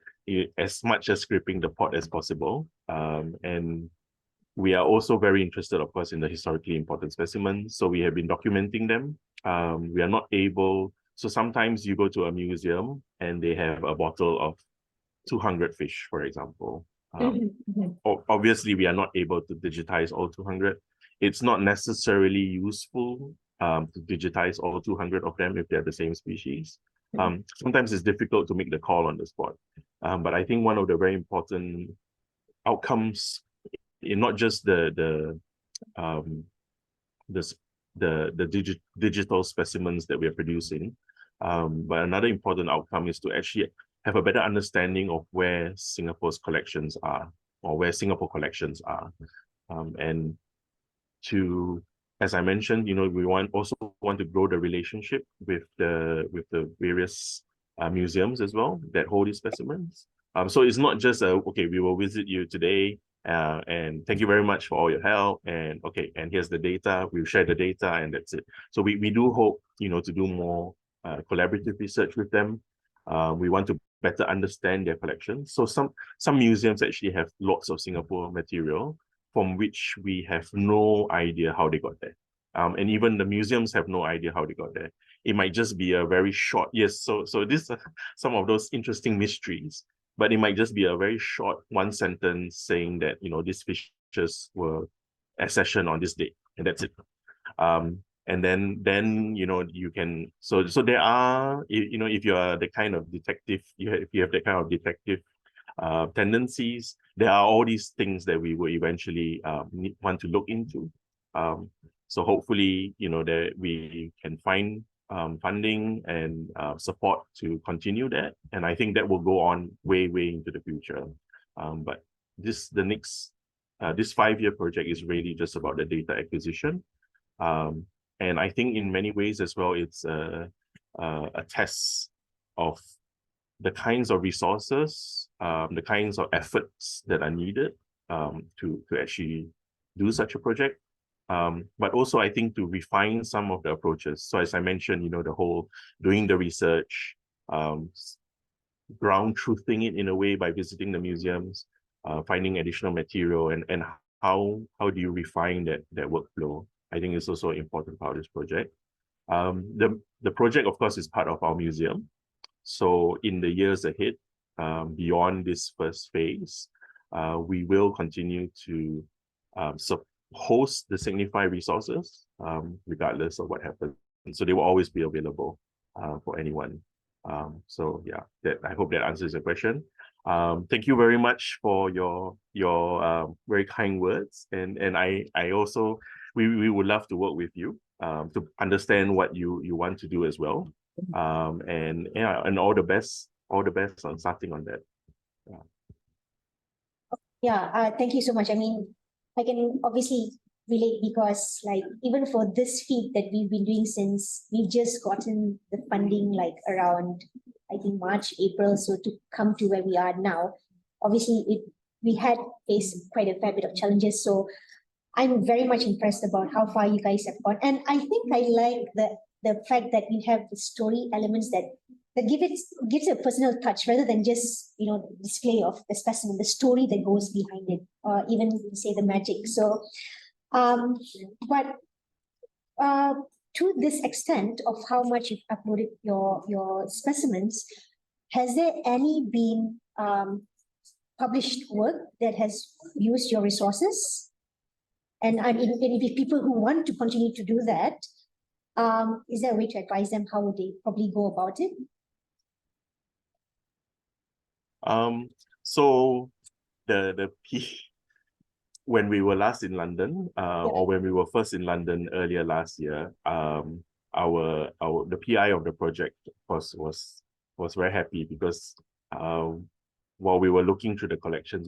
much as scraping the pot as possible. And we are also very interested, of course, in the historically important specimens. So we have been documenting them. We are not able So sometimes you go to a museum and they have a bottle of 200 fish, for example. Obviously, we are not able to digitize all 200. It's not necessarily useful to digitize all 200 of them if they're the same species. Sometimes it's difficult to make the call on the spot. But I think one of the very important outcomes in not just the digital specimens that we are producing, but another important outcome is to actually have a better understanding of where Singapore's collections are, or where Singapore collections are. And to, as I mentioned, we also want to grow the relationship with the various museums as well that hold these specimens. So it's not just okay, we will visit you today, and thank you very much for all your help, and okay, and here's the data, we'll share the data, and that's it. So we do hope, to do more collaborative research with them. We want to better understand their collections. So some museums actually have lots of Singapore material from which we have no idea how they got there. And even the museums have no idea how they got there. It might just be a very short, yes, so this are some of those interesting mysteries, but it might just be a very short one sentence saying that, these fishes were accessioned on this date, and that's it. And then you can, so there are, if you are the kind of detective, if you have that kind of detective tendencies, there are all these things that we will eventually want to look into. So hopefully, that we can find funding and support to continue that. And I think that will go on way into the future. But this 5-year project is really just about the data acquisition. And I think in many ways as well, it's a test of the kinds of resources, the kinds of efforts that are needed to actually do such a project. But also, I think, to refine some of the approaches. So as I mentioned, the whole doing the research, ground truthing it in a way by visiting the museums, finding additional material, and how do you refine that workflow? I think is also an important part of this project. The project, of course, is part of our museum. So in the years ahead, beyond this first phase, we will continue to host the Signify resources, regardless of what happens. And so they will always be available for anyone. So yeah, I hope that answers the question. Thank you very much for your very kind words, and I also we would love to work with you to understand what you want to do as well. And all the best on starting on that. Thank you so much. I mean, I can obviously relate because even for this feat that we've been doing since we've just gotten the funding around, I think, March, April, so to come to where we are now, obviously we had faced quite a fair bit of challenges. So I'm very much impressed about how far you guys have gone. And I think I like the fact that you have the story elements that gives a personal touch rather than just display of the specimen, the story that goes behind it, or even say the magic. So but to this extent of how much you've uploaded your specimens, has there any been published work that has used your resources? And I mean, if people who want to continue to do that, is there a way to advise them how would they probably go about it? So when we were last in London, or when we were first in London earlier last year, the PI of the project was very happy because while we were looking through the collections,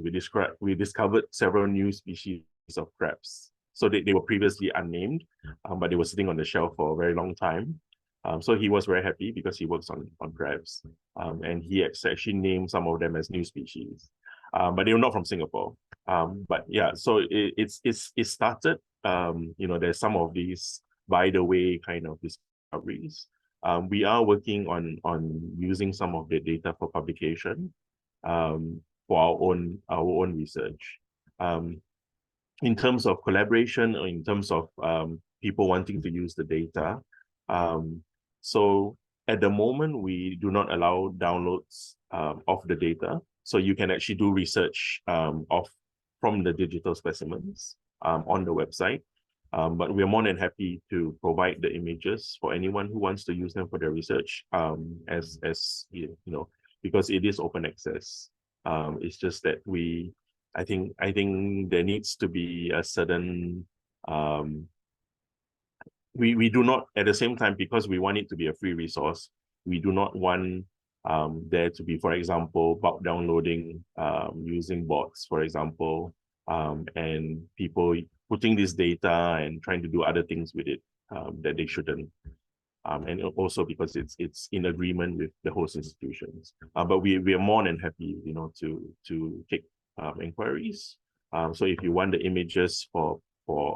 we discovered several new species of crabs. So they were previously unnamed, but they were sitting on the shelf for a very long time. So he was very happy because he works on crabs, and he actually named some of them as new species, but they were not from Singapore. But yeah, so it started. There's some of these by the way kind of discoveries. We are working on using some of the data for publication, for our own research. In terms of collaboration, or in terms of people wanting to use the data, so at the moment, we do not allow downloads of the data. So you can actually do research from the digital specimens on the website. But we're more than happy to provide the images for anyone who wants to use them for their research, as you know, because it is open access. It's just that I think there needs to be a certain we do not, at the same time, because we want it to be a free resource, we do not want there to be, for example, bulk downloading using bots, for example, and people putting this data and trying to do other things with it that they shouldn't. And also because it's in agreement with the host institutions. But we are more than happy, you know, to take inquiries. So if you want the images for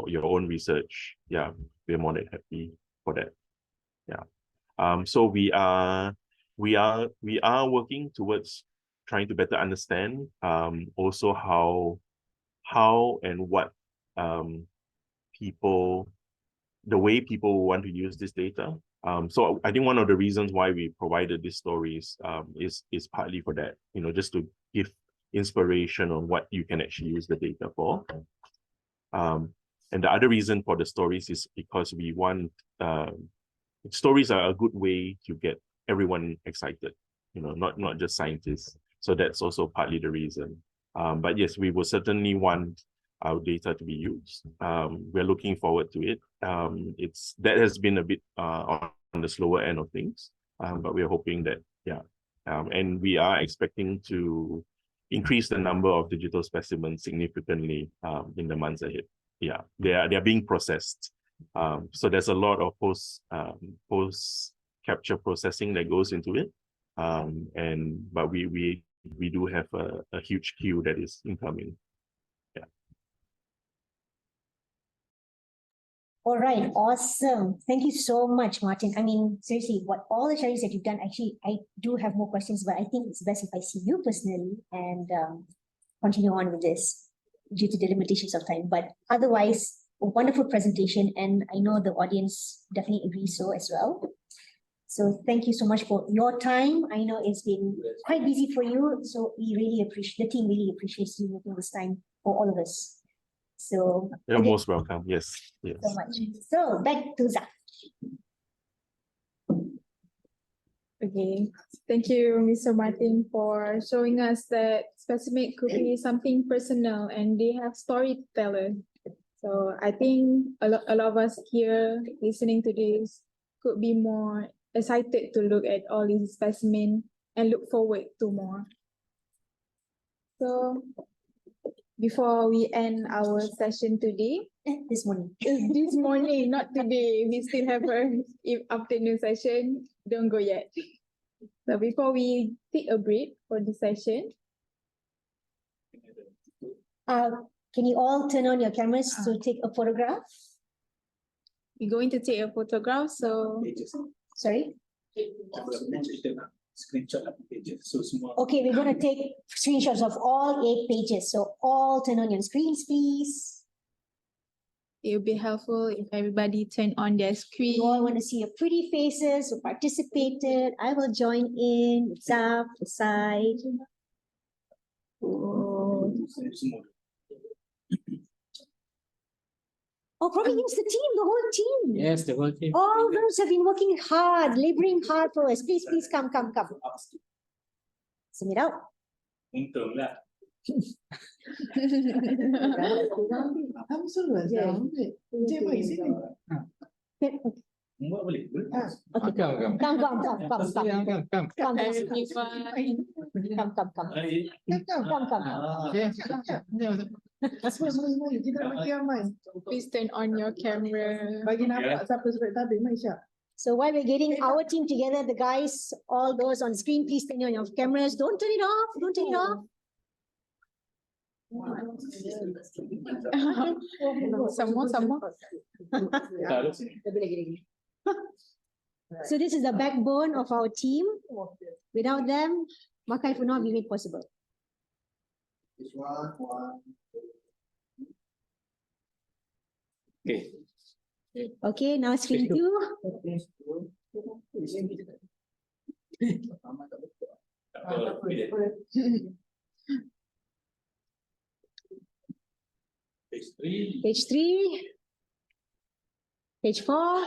your own research, yeah, we're more than happy for that. Yeah. So we are working towards trying to better understand also how and what the way people want to use this data. So I think one of the reasons why we provided these stories is partly for that, you know, just to give inspiration on what you can actually use the data for. And the other reason for the stories is because we want, stories are a good way to get everyone excited, you know, not just scientists. So that's also partly the reason. But yes, we will certainly want our data to be used. We're looking forward to it. That has been a bit on the slower end of things, but we're hoping that, yeah. And we are expecting to increase the number of digital specimens significantly in the months ahead. Yeah, they are being processed. So there's a lot of post capture processing that goes into it. But we do have a huge queue that is incoming. Yeah. All right, awesome. Thank you so much, Martin. I mean, seriously, what all the sharings that you've done, actually, I do have more questions, but I think it's best if I see you personally and continue on with this due to the limitations of time. But otherwise, a wonderful presentation, and I know the audience definitely agrees so as well. So thank you so much for your time. I know it's been quite busy for you, so we really appreciate, the team really appreciates you making this time for all of us. So you're most welcome. Yes. Yes. So much. So back to Zach. Okay, thank you, Mr. Martin, for showing us that specimen could be something personal and they have storyteller. So I think a lot of us here listening to this could be more excited to look at all these specimens and look forward to more. So before we end our session today, this morning, not today, we still have an afternoon session. Don't go yet. So before we take a break for the session, can you all turn on your cameras to take a photograph? we're going to take a photograph. So Sorry? Screenshot of pages. So small. Okay, we're going to take screenshots of all 8 pages. So all turn on your screens, please. it would be helpful if everybody turn on their screen. You all want to see your pretty faces who participated. I will join in. Zaf, aside. Oh, probably use the team, the whole team. Yes, the whole team. All those have been working hard, laboring hard for us. Please, please come. Sing it out. Untung lah. Buat boleh. Please turn on your camera. So while we're getting our team together, the guys, all those on screen, please turn on your cameras. Don't turn it off. Don't turn it off. Some more. So this is the backbone of our team. Without them, MAQIVE would not be made possible. Okay. Okay, now screen 2. Page 3. Page 4.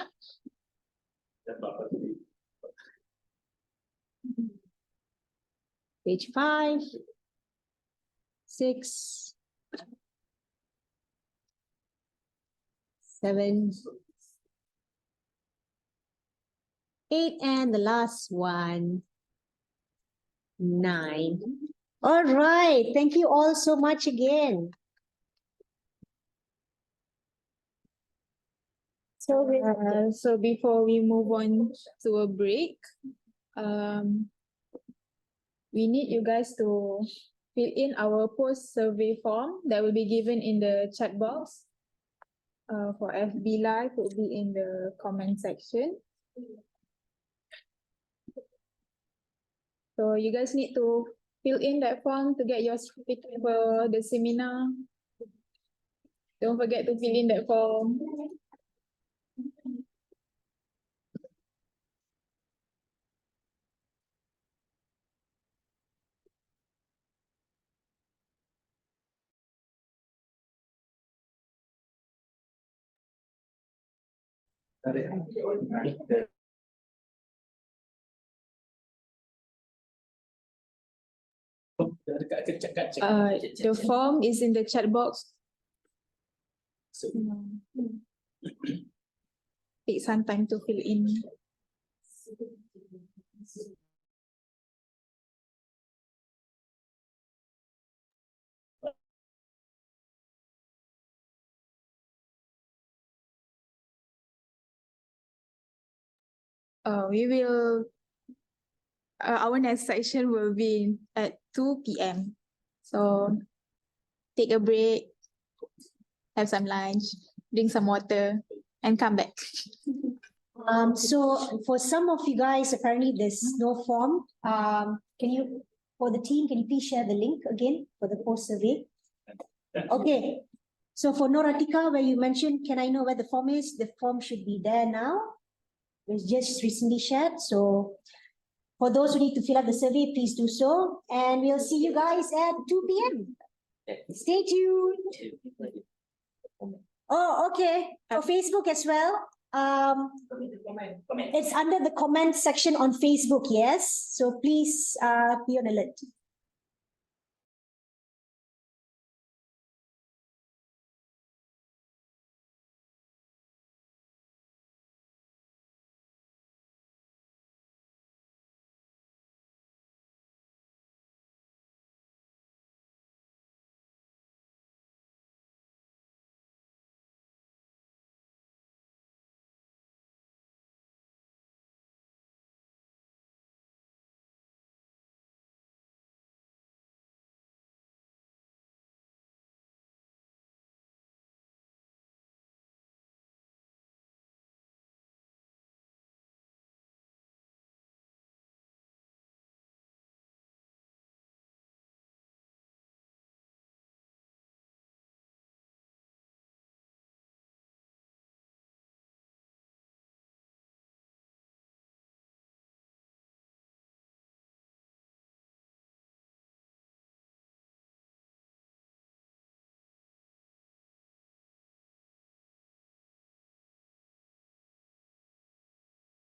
Page 5. 6. 7. 8, and the last one, 9. All right. Thank you all so much again. So before we move on to a break, we need you guys to fill in our post-survey form that will be given in the chat box. For FB Live, it will be in the comment section. So you guys need to fill in that form to get your certificate for the seminar. Don't forget to fill in that form. The form is in the chat box. Take some time to fill in. Our next session will be at 2 p.m. So take a break, have some lunch, drink some water, and come back. So for some of you guys, apparently there's no form. For the team, can you please share the link again for the post survey? Okay. So for Noratika, where you mentioned, can I know where the form is? The form should be there now. It was just recently shared. So for those who need to fill out the survey, please do so. And we'll see you guys at 2 p.m. Stay tuned. Oh, okay. For Facebook as well. It's under the comment section on Facebook, yes. So please be on alert.